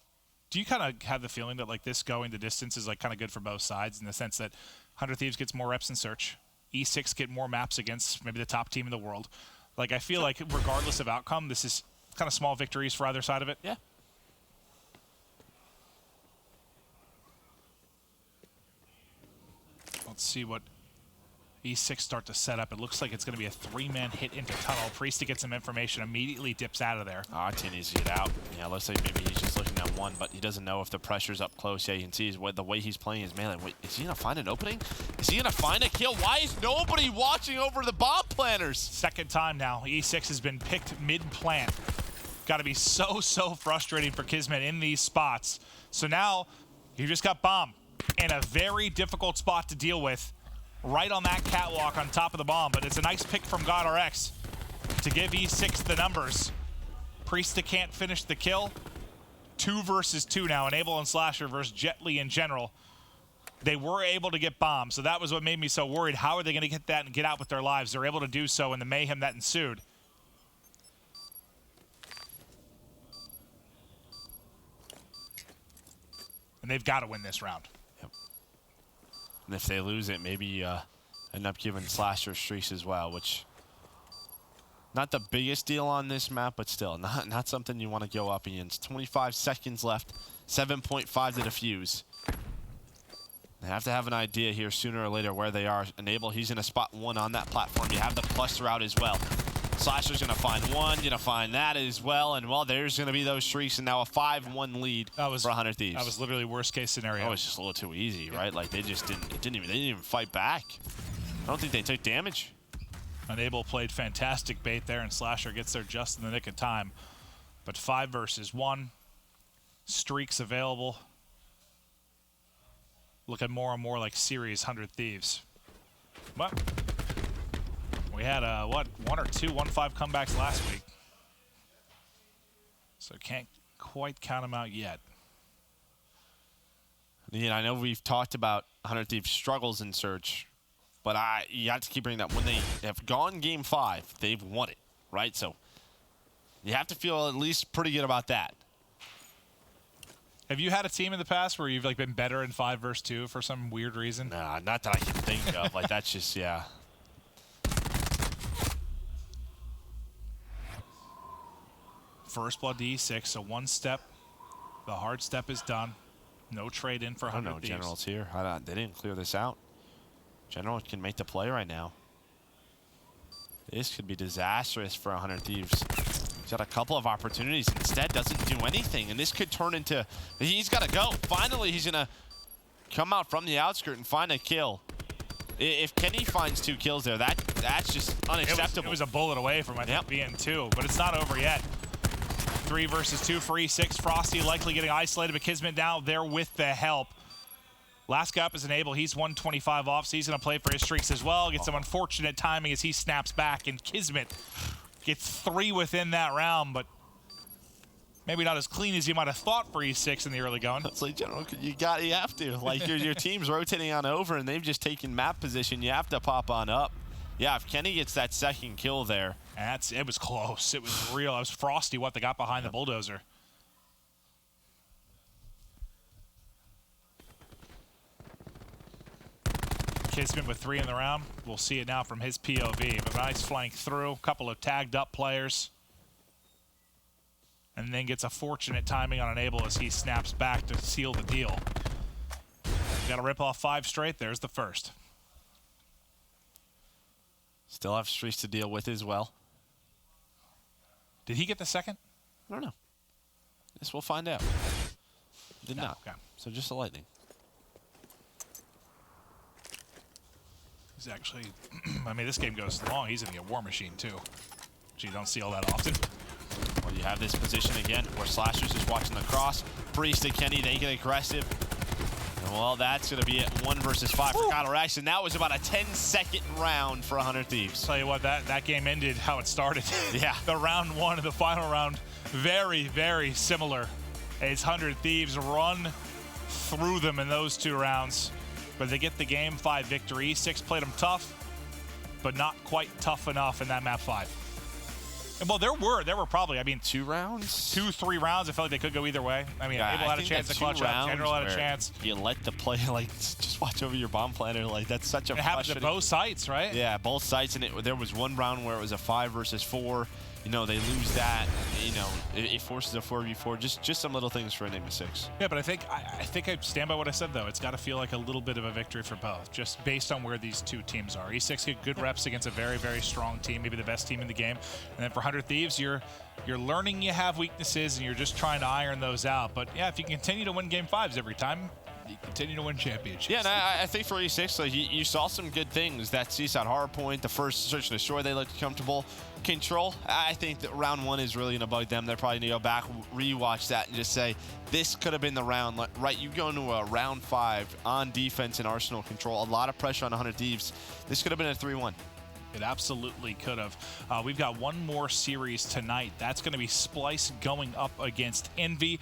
Do you kind of have the feeling that like this going the distance is like kind of good for both sides in the sense that 100 Thieves gets more reps in search, E6 get more maps against maybe the top team in the world? Like I feel like regardless of outcome, this is kind of small victories for either side of it. Yeah. Let's see what E6 start to set up. It looks like it's going to be a 3-man hit into tunnel. Priesta gets some information, immediately dips out of there. Octane needs to get out. Yeah, looks like maybe he's just looking at one, but he doesn't know if the pressure's up close. Yeah, you can see the way he's playing his melee. Wait, is he going to find an opening? Is he going to find a kill? Why is nobody watching over the bomb planters? Second time now. E6 has been picked mid-plant. Got to be so frustrating for Kismet in these spots. So now you just got bomb in a very difficult spot to deal with. Right on that catwalk on top of the bomb, but it's a nice pick from GodRx to give E6 the numbers. Priesta can't finish the kill. 2 versus 2 now. Enable and Slasher versus Jet Li in general. They were able to get bombed, so that was what made me so worried. How are they going to get that and get out with their lives? They're able to do so in the mayhem that ensued. And they've got to win this round. Yep. And if they lose it, maybe end up giving Slasher streaks as well, which not the biggest deal on this map, but still not something you want to go up against. 25 seconds left, 7.5 to defuse. They have to have an idea here sooner or later where they are. Enable, he's in a spot 1 on that platform. You have the cluster out as well. Slasher's going to find one, going to find that as well, and well, there's going to be those streaks, and now a 5-1 lead for 100 Thieves. That was literally worst case scenario. That was just a little too easy, right? Like they just didn't even fight back. I don't think they took damage. Enable played fantastic bait there, and Slasher gets there just in the nick of time. But 5 versus 1, streaks available. Looking more and more like series 100 Thieves. What? We had, what, 1 or 2 1-5 comebacks last week. So can't quite count them out yet. Yeah, I know we've talked about 100 Thieves' struggles in Search, but you have to keep bringing that. When they have gone Game 5, they've won it, right? So you have to feel at least pretty good about that. Have you had a team in the past where you've like been better in 5 versus 2 for some weird reason? Nah, not that I can think of. Like that's just, yeah. First blood to E6, so 1 step. The hard step is done. No trade in for 100 Thieves. General's here. They didn't clear this out. General can make the play right now. This could be disastrous for 100 Thieves. He's got a couple of opportunities. Instead, doesn't do anything. And this could turn into... He's got to go. Finally, he's going to come out from the outskirt and find a kill. If Kenny finds 2 kills there, that's just unacceptable. It was a bullet away from, I think, being 2. But it's not over yet. 3 versus 2 for E6. Frosty likely getting isolated, but Kismet now there with the help. Last guy up is Enable. He's 125 off, so he's going to play for his streaks as well. Gets some unfortunate timing as he snaps back, and Kismet gets 3 within that round, but maybe not as clean as you might have thought for E6 in the early going. It's like, General, you have to. Like, your team's rotating on over, and they've just taken map position. You have to pop on up. Yeah, if Kenny gets that second kill there. It was close. It was real. It was Frosty what they got behind the bulldozer. Kismet with 3 in the round. We'll see it now from his POV. But nice flank through. A couple of tagged up players. And then gets a fortunate timing on Enable as he snaps back to seal the deal. Got to rip off 5 straight. There's the first. Still have streaks to deal with as well. Did he get the second? I don't know. Guess we'll find out. Did not. Okay. So just a lightning. He's actually, I mean, this game goes long. He's going to get War Machine, too. Which you don't see all that often. Well, you have this position again where Slasher's just watching the cross. Priest and Kenny, they get aggressive. And well, that's going to be it. 1 versus 5 for Colorado. And that was about a 10-second round for 100 Thieves. Tell you what, that game ended how it started. Yeah. The round 1 and the final round, very, very similar. As 100 Thieves run through them in those 2 rounds. But they get the game 5 victory. 6 played them tough, but not quite tough enough in that map 5. And well, there were probably, I mean, 2 rounds? 2-3 rounds. I felt like they could go either way. I mean, Enable had a chance to clutch up. General had a chance. You let the play, like, just watch over your bomb planner. Like, that's such a It happens at both sites, right? Yeah, both sites. And there was one round where it was a 5 versus 4. You know, they lose that. You know, it forces a 4v4. Just some little things for Enigma6. Yeah, but I think I stand by what I said, though. It's got to feel like a little bit of a victory for both, just based on where these 2 teams are. E6 get good reps against a very, very strong team, maybe the best team in the game. And then for 100 Thieves, you're learning you have weaknesses, and you're just trying to iron those out. But, yeah, if you continue to win Game 5s every time, you continue to win championships. Yeah, and I think for E6, like, you saw some good things. That Seaside hardpoint, the first search and destroy, they looked comfortable. Control, I think that round 1 is really going to bug them. They're probably going to go back, rewatch that, and just say, this could have been the round. Right, you go into a round 5 on defense and Arsenal control. A lot of pressure on 100 Thieves. This could have been a 3-1. It absolutely could have. We've got one more series tonight. That's going to be Splyce going up against Envy.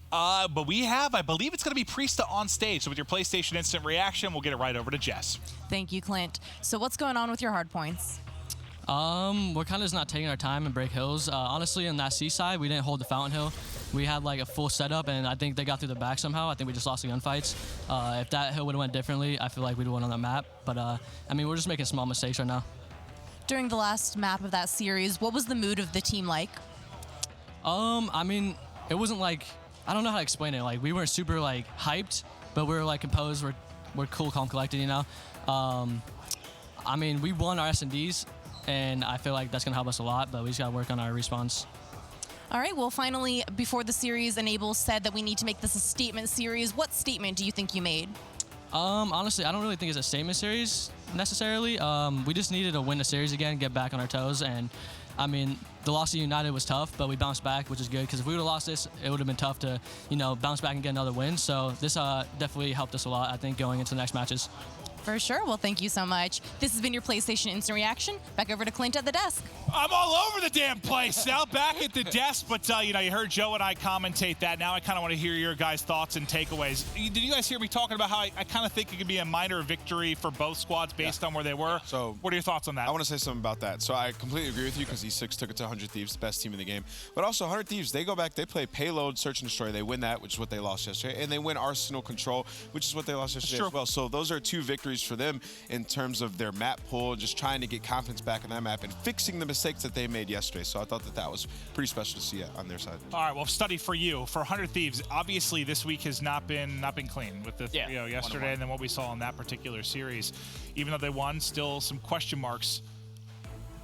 But we have, I believe it's going to be Priesta on stage. So with your PlayStation Instant Reaction, we'll get it right over to Jess. Thank you, Clint. So what's going on with your hard points? We're kind of just not taking our time and break hills. Honestly, in that Seaside, we didn't hold the Fountain Hill. We had like a full setup, and I think they got through the back somehow. I think we just lost the gunfights. If that hill would have went differently, I feel like we'd have won on that map. But I mean, we're just making small mistakes right now. During the last map of that series, what was the mood of the team like? I mean, it wasn't like, I don't know how to explain it. Like, we weren't super like hyped, but we were like composed. We're cool, calm, collected, you know. I mean, we won our S&Ds, and I feel like that's gonna help us a lot. But we just gotta work on our respawns. All right, well, finally, before the series, Enable said that we need to make this a statement series. What statement do you think you made? Honestly, I don't really think it's a statement series necessarily. We just needed to win the series again, get back on our toes, and I mean, the loss to United was tough, but we bounced back, which is good, because if we would have lost this, it would have been tough to, you know, bounce back and get another win. So this definitely helped us a lot, I think, going into the next matches. For sure. Well, thank you so much. This has been your PlayStation Instant Reaction. Back over to Clint at the desk. I'm all over the damn place now, back at the desk. But, you know, you heard Joe and I commentate that. Now I kind of want to hear your guys' thoughts and takeaways. Did you guys hear me talking about how I kind of think it could be a minor victory for both squads based on where they were? So what are your thoughts on that? I want to say something about that. So I completely agree with you, because E6 took it to 100 Thieves, the best team in the game. But also 100 Thieves, they go back, they play Payload, Search and Destroy. They win that, which is what they lost yesterday. And they win Arsenal Control, which is what they lost yesterday as well. So those are 2 victories for them in terms of their map pool, just trying to get confidence back in that map and fixing the mistakes that they made yesterday. So I thought that was pretty special to see on their side. All right, well, study for you. For 100 Thieves, obviously this week has not been clean with the yesterday and then what we saw in that particular series. Even though they won, still some question marks.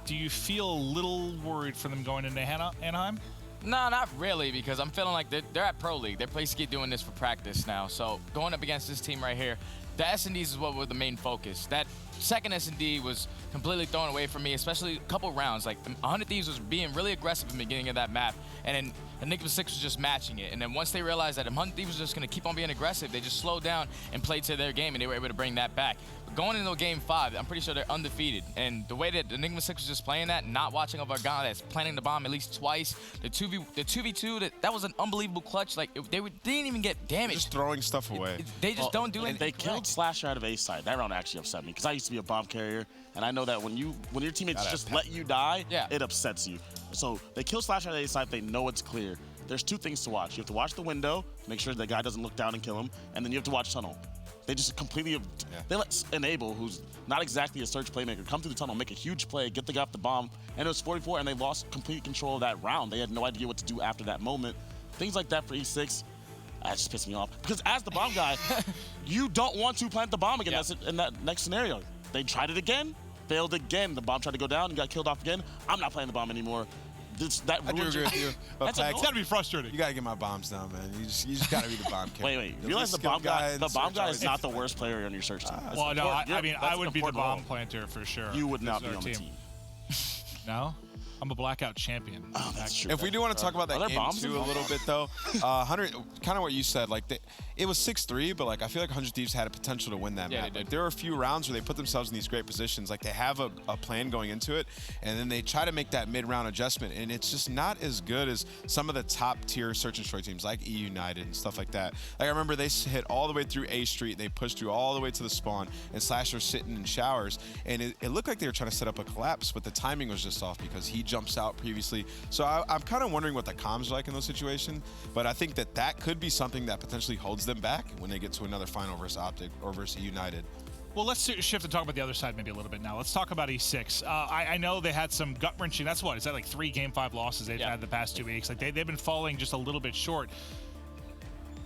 Do you feel a little worried for them going into Anaheim? No, not really, because I'm feeling like they're at Pro League. They're basically doing this for practice now. So going up against this team right here, the S&Ds is what were the main focus. That second S&D was completely thrown away from me, especially a couple rounds. Like, 100 Thieves was being really aggressive in the beginning of that map, and then Enigma6 was just matching it. And then once they realized that 100 Thieves was just going to keep on being aggressive, they just slowed down and played to their game, and they were able to bring that back. But going into Game 5, I'm pretty sure they're undefeated. And the way that Enigma6 was just playing that, not watching over a guy that's planting the bomb at least twice, the 2v2, that was an unbelievable clutch. Like, they didn't even get damaged. Just throwing stuff away. They just don't do anything. They killed Slasher out of A side. That round actually upset me, because I used to be a bomb carrier, and I know that when your teammates just let you die, it upsets you. So they kill Slasher out of A side. They know it's clear. There's 2 things to watch. You have to watch the window, make sure the guy doesn't look down and kill him, and then you have to watch tunnel. They just completely, they let Enable, who's not exactly a search playmaker, come through the tunnel, make a huge play, get the guy off the bomb, and it was 44, and they lost complete control of that round. They had no idea what to do after that moment. Things like that for E6, that just pissed me off. Because as the bomb guy, you don't want to plant the bomb again in that next scenario. They tried it again, failed again. The bomb tried to go down and got killed off again. I'm not playing the bomb anymore. I do agree with you. But it's got to be frustrating. You got to get my bombs down, man. You just got to be the bomb carrier. Wait. You realize the bomb guy is not the worst player on your search team. Well, no, I mean, I would be the bomb planter for sure. You would not be on the team. No? I'm a blackout champion. Oh, that's true. If we do want to talk about that game too a little bit, though, 100, kind of what you said, like it was 6-3, but like I feel like 100 Thieves had a potential to win that map. Like, there were a few rounds where they put themselves in these great positions, like they have a plan going into it, and then they try to make that mid-round adjustment, and it's just not as good as some of the top-tier search and destroy teams like E United and stuff like that. Like I remember they hit all the way through A Street, they pushed through all the way to the spawn, and Slasher's sitting in showers, and it looked like they were trying to set up a collapse, but the timing was just off because he jumps out previously. So I'm kind of wondering what the comms are like in those situations, but I think that could be something that potentially holds them back when they get to another final versus Optic or versus United. Well, let's shift and talk about the other side maybe a little bit now. Let's talk about E6. I know they had some gut-wrenching. That's what? Is that like 3 Game 5 losses they've had the past 2 weeks? Like they've been falling just a little bit short.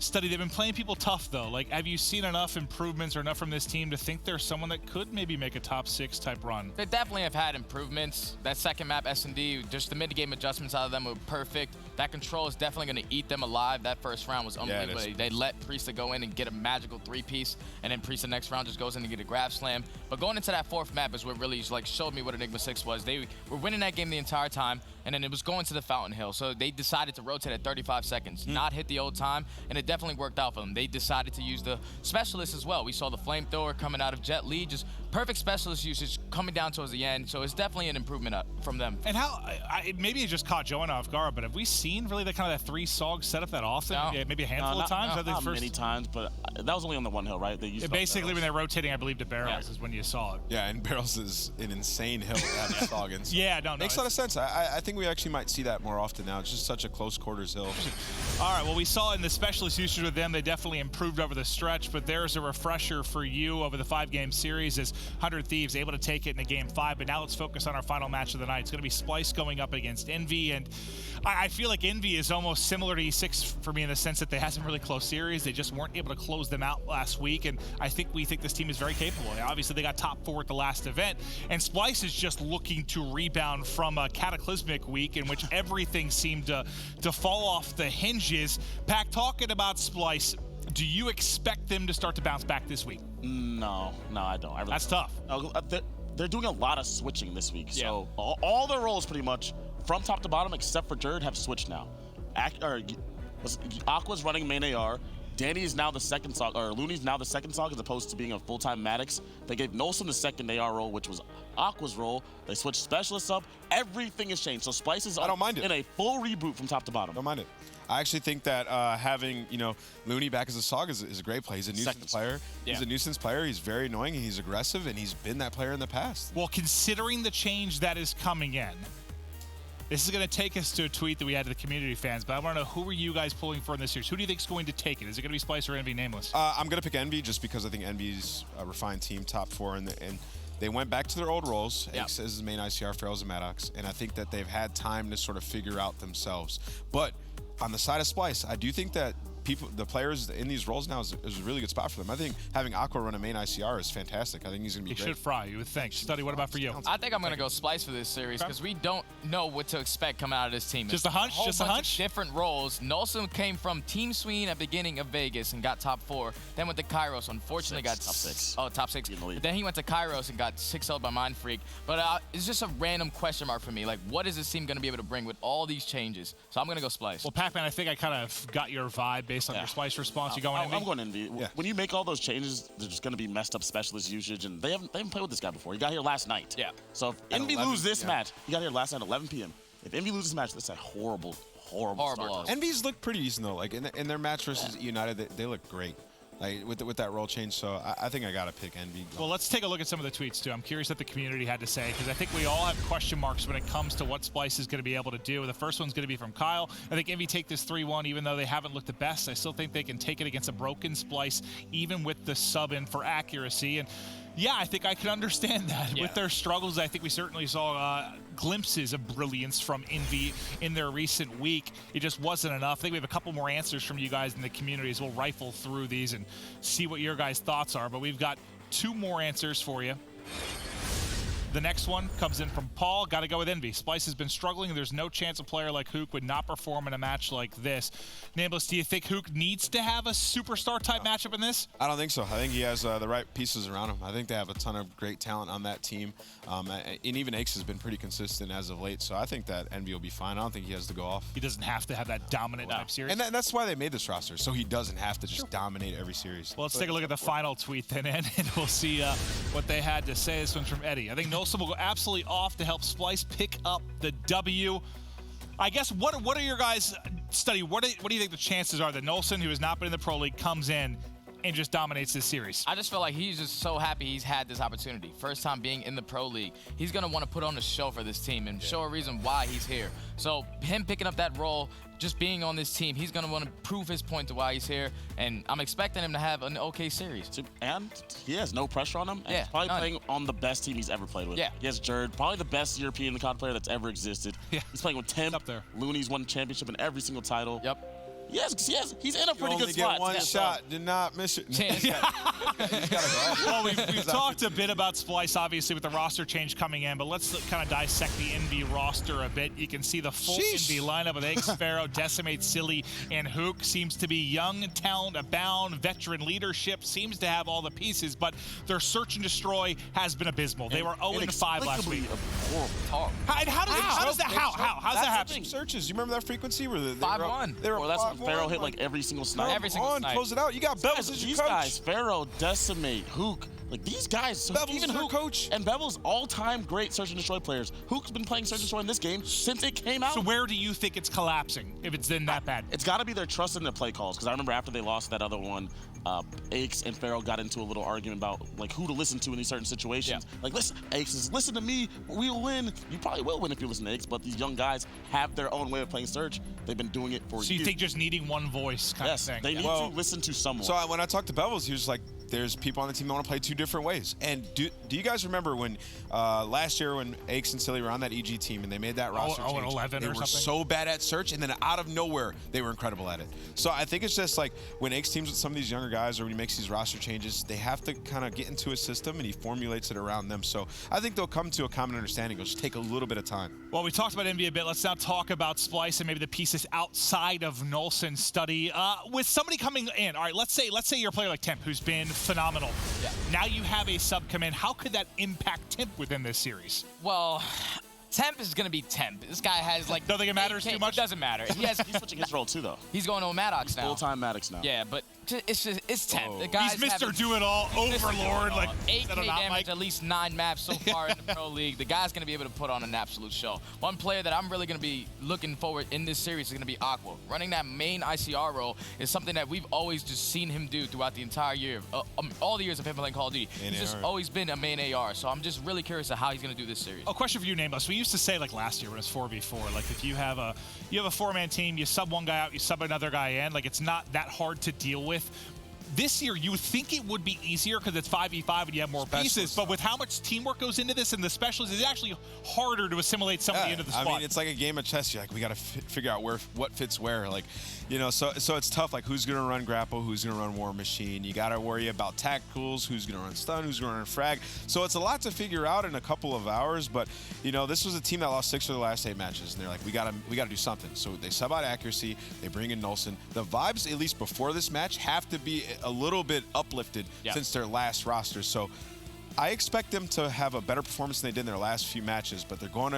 Study, they've been playing people tough, though. Like, have you seen enough improvements or enough from this team to think there's someone that could maybe make a top 6 type run? They definitely have had improvements. That second map, S&D, just the mid-game adjustments out of them were perfect. That control is definitely going to eat them alive. That first round was unbelievable. They let Priesta go in and get a magical 3-piece, and then Priesta next round just goes in and get a grab slam. But going into that 4th map is what really like showed me what Enigma6 was. They were winning that game the entire time. and then it was going to the Fountain Hill. So they decided to rotate at 35 seconds, not hit the old time, and it definitely worked out for them. They decided to use the specialist as well. We saw the flamethrower coming out of Jet Li, just perfect specialist usage coming down towards the end. So it's definitely an improvement from them. And how, maybe it just caught Joanna off guard, but have we seen really that kind of that 3-SOG setup that often? No. Yeah, maybe a handful of times? Not many times, but that was only on the one hill, right? They used basically when they're rotating, I believe, to barrels is when you saw it. Yeah, and barrels is an insane hill to have a SOG in. So Yeah, no, makes a lot of sense. I think we actually might see that more often now. It's just such a close quarters hill. All right, well, we saw in the specialist usage with them, they definitely improved over the stretch, but there's a refresher for you over the 5-game series as 100 Thieves able to take it in a game 5. But now let's focus on our final match of the night. It's going to be Splyce going up against Envy, and I feel like Envy is almost similar to E6 for me in the sense that they had some really close series. They just weren't able to close them out last week, and we think this team is very capable. Obviously, they got top 4 at the last event, and Splyce is just looking to rebound from a cataclysmic week in which everything seemed to fall off the hinges. Pac, talking about Splyce, do you expect them to start to bounce back this week? No, I don't. That's tough. They're doing a lot of switching this week. Yeah. So all their roles pretty much from top to bottom except for Jerd have switched now. Aqua's running main AR. Danny is now the second SOG, or Looney's now the second SOG as opposed to being a full-time Maddox. They gave Nolson the second AR role, which was Aqua's role. They switched specialists up. Everything has changed. So Splyce is in a full reboot from top to bottom. Don't mind it. I actually think that having Looney back as a SOG is a great play. He's a nuisance player. Yeah. He's a nuisance player. He's very annoying. He's aggressive, and he's been that player in the past. Well, considering the change that is coming in, this is going to take us to a tweet that we had to the community fans, but I want to know, who are you guys pulling for in this series? Who do you think is going to take it? Is it going to be Splyce or Envy, nameless? I'm going to pick Envy just because I think Envy's a refined team, top 4, and they went back to their old roles. Yep. Ace is the main ICR, Ferals and Maddox, and I think that they've had time to sort of figure out themselves. But on the side of Splyce, I do think that the players in these roles now is a really good spot for them. I think having Aqua run a main ICR is fantastic. I think he's going to be great. He should fry, you would think. Study, what about for you? I think I'm going to go Splyce for this series because we don't know what to expect coming out of this team. Just a hunch? Just a hunch? Different roles. Nolson came from Team Sween at the beginning of Vegas and got top 4. Then went to Kairos. Unfortunately, got top 6. Oh, top 6. Then he went to Kairos and got 6-0'd by Mind Freak. But it's just a random question mark for me. Like, what is this team going to be able to bring with all these changes? So I'm going to go Splyce. Well, Pac-Man, I think I kind of got your vibe based on your Splyce response. You going Envy? I'm going Envy. Yeah. When you make all those changes, there's going to be messed up specialist usage, and they haven't played with this guy before. He got here last night. Yeah. So if Envy loses this match, he got here last night at 11 p.m. If Envy loses this match, that's a horrible start. Envy's look pretty decent though. Like in their match versus United, they look great. Like with that role change, so I think I gotta pick Envy. Well, let's take a look at some of the tweets too. I'm curious what the community had to say because I think we all have question marks when it comes to what Splyce is going to be able to do. The first one's going to be from Kyle. I think Envy take this 3-1, even though they haven't looked the best. I still think they can take it against a broken Splyce, even with the sub in for accuracy. And yeah, I think I can understand that. Yeah. With their struggles, I think we certainly saw glimpses of brilliance from Envy in their recent week. It just wasn't enough. I think we have a couple more answers from you guys in the community as we'll rifle through these and see what your guys' thoughts are. But we've got 2 more answers for you. The next one comes in from Paul. Got to go with Envy. Splyce has been struggling. There's no chance a player like Hook would not perform in a match like this. Nameless, do you think Hook needs to have a superstar type matchup in this? I don't think so. I think he has the right pieces around him. I think they have a ton of great talent on that team. And even Ace has been pretty consistent as of late. So I think that Envy will be fine. I don't think he has to go off. He doesn't have to have that dominant type series. And that's why they made this roster. So he doesn't have to just dominate every series. Well, let's take a look at the final tweet then, and we'll see what they had to say. This one's from Eddie. I think Nolson will go absolutely off to help Splyce pick up the W. I guess what are your guys' study? What do you think the chances are that Nolson, who has not been in the Pro League, comes in and just dominates this series? I just feel like he's just so happy he's had this opportunity. First time being in the Pro League. He's going to want to put on a show for this team and show a reason why he's here. So him picking up that role, just being on this team, he's going to want to prove his point to why he's here, and I'm expecting him to have an okay series. And he has no pressure on him, and he's probably playing on the best team he's ever played with. Yeah. He has Jerd, probably the best European COD player that's ever existed. Yeah. He's playing with Tim. Up there. Looney's won championship in every single title. Yep. Yes, he's in a pretty good only spot. get one shot. Did not miss it. Well, we've talked a bit about Splyce, obviously, with the roster change coming in, but let's kind of dissect the NV roster a bit. You can see the full NV lineup with Eggs, Pharaoh, Decimate, Silly, and Hook. Seems to be young, talent abound, veteran leadership, seems to have all the pieces, but their search and destroy has been abysmal. They were 0-5 last week. How does that happen? Searches. You remember that frequency where they 5-1? Well, that's when Pharaoh hit like every single snipe. Every single snipe. Close it out. You got Bevels as your These coach. guys, Pharaoh, Decimate, Hook, like these guys, Bevels even is their Hook, coach. And Bevel's all-time great search and destroy players. Hook's been playing search and destroy in this game since it came out. So where do you think it's collapsing, if it's been that bad? It's got to be their trust in their play calls, because I remember after they lost that other one, Aches and Pharaoh got into a little argument about like who to listen to in these certain situations. Like, listen, Aches, listen to me, we'll win. You probably will win if you listen to Aches, but these young guys have their own way of playing search. They've been doing it for years. So you think just needing one voice kind of thing? They need to listen to someone. So when I talked to Bevels, he was like, there's people on the team that want to play two different ways. And do you guys remember when last year when Aches and Silly were on that EG team and they made that roster change? 11 they or were something? so bad at search, and then out of nowhere, they were incredible at it. So I think it's just like when Aches teams with some of these younger guys or when he makes these roster changes, they have to kind of get into a system and he formulates it around them. So I think they'll come to a common understanding. It'll just take a little bit of time. Well, we talked about NV a bit. Let's now talk about Splyce and maybe the pieces outside of Nolson's study. With somebody coming in, all right, let's say you're a player like Temp, who's been phenomenal. Yeah. Now you have a sub come in. How could that impact Temp within this series? Well, Temp is going to be Temp. This guy has like... Don't think it matters too much? It doesn't matter. He's switching his role too, though. He's going to Maddox now. Full-time Maddox now. Yeah, but it's Temp. The guy's He's Mr. Do-It-All, Overlord. Like 8K damage, at least 9 maps so far in the Pro League. The guy's going to be able to put on an absolute show. One player that I'm really going to be looking forward in this series is going to be Aqua. Running that main ICR role is something that we've always just seen him do throughout the entire year. All the years of him playing Call of Duty. He's just always been a main AR, so I'm just really curious of how he's going to do this series. A question for you, Nameless. We used to say, like last year when it was 4v4, like if you have a 4-man team, you sub one guy out, you sub another guy in, like it's not that hard to deal with. This year, you would think it would be easier because it's 5v5 and you have more pieces, but with how much teamwork goes into this and the specialists, it's actually harder to assimilate somebody into the squad. I mean, it's like a game of chess. You're like, we got to figure out what fits where. Like, you know, so it's tough. Like, who's going to run grapple? Who's going to run war machine? You got to worry about tacticals. Who's going to run stun? Who's going to run frag? So it's a lot to figure out in a couple of hours. But you know, this was a team that lost 6 of the last 8 matches, and they're like, we got to do something. So they sub out accuracy. They bring in Nolson. The vibes, at least before this match, have to be a little bit uplifted since their last roster. So I expect them to have a better performance than they did in their last few matches, but they're going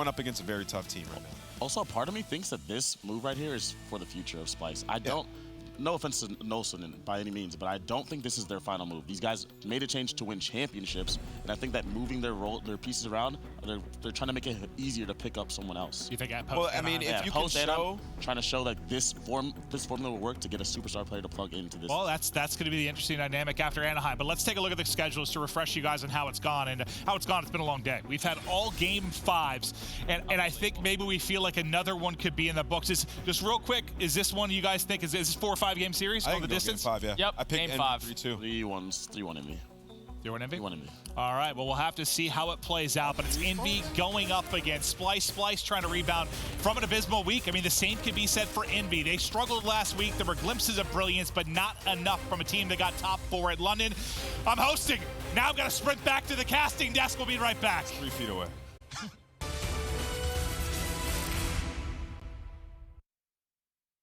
up against a very tough team right now. Also, part of me thinks that this move right here is for the future of Splyce. I don't. No offense to Nolson by any means, but I don't think this is their final move. These guys made a change to win championships, and I think that moving their pieces around, they're trying to make it easier to pick up someone else. You think at post? Well, I mean, if you can show, trying to show that this formula will work to get a superstar player to plug into this. Well, that's going to be the interesting dynamic after Anaheim. But let's take a look at the schedules to refresh you guys on how it's gone. And how it's gone, it's been a long day. We've had all game 5s, and I think maybe we feel like another one could be in the books. Just real quick, is this one you guys think is this 4 or 5 game series on the distance? Game 5, yeah. Yep, I picked game 5. 3-1 MV. 3-1 Envy? 3-1 Envy. All right, well, we'll have to see how it plays out, but it's Envy going up against Splyce. Splyce trying to rebound from an abysmal week. I mean, the same could be said for Envy. They struggled last week. There were glimpses of brilliance, but not enough from a team that got top 4 at London. I'm hosting. Now I've got to sprint back to the casting desk. We'll be right back. 3 feet away.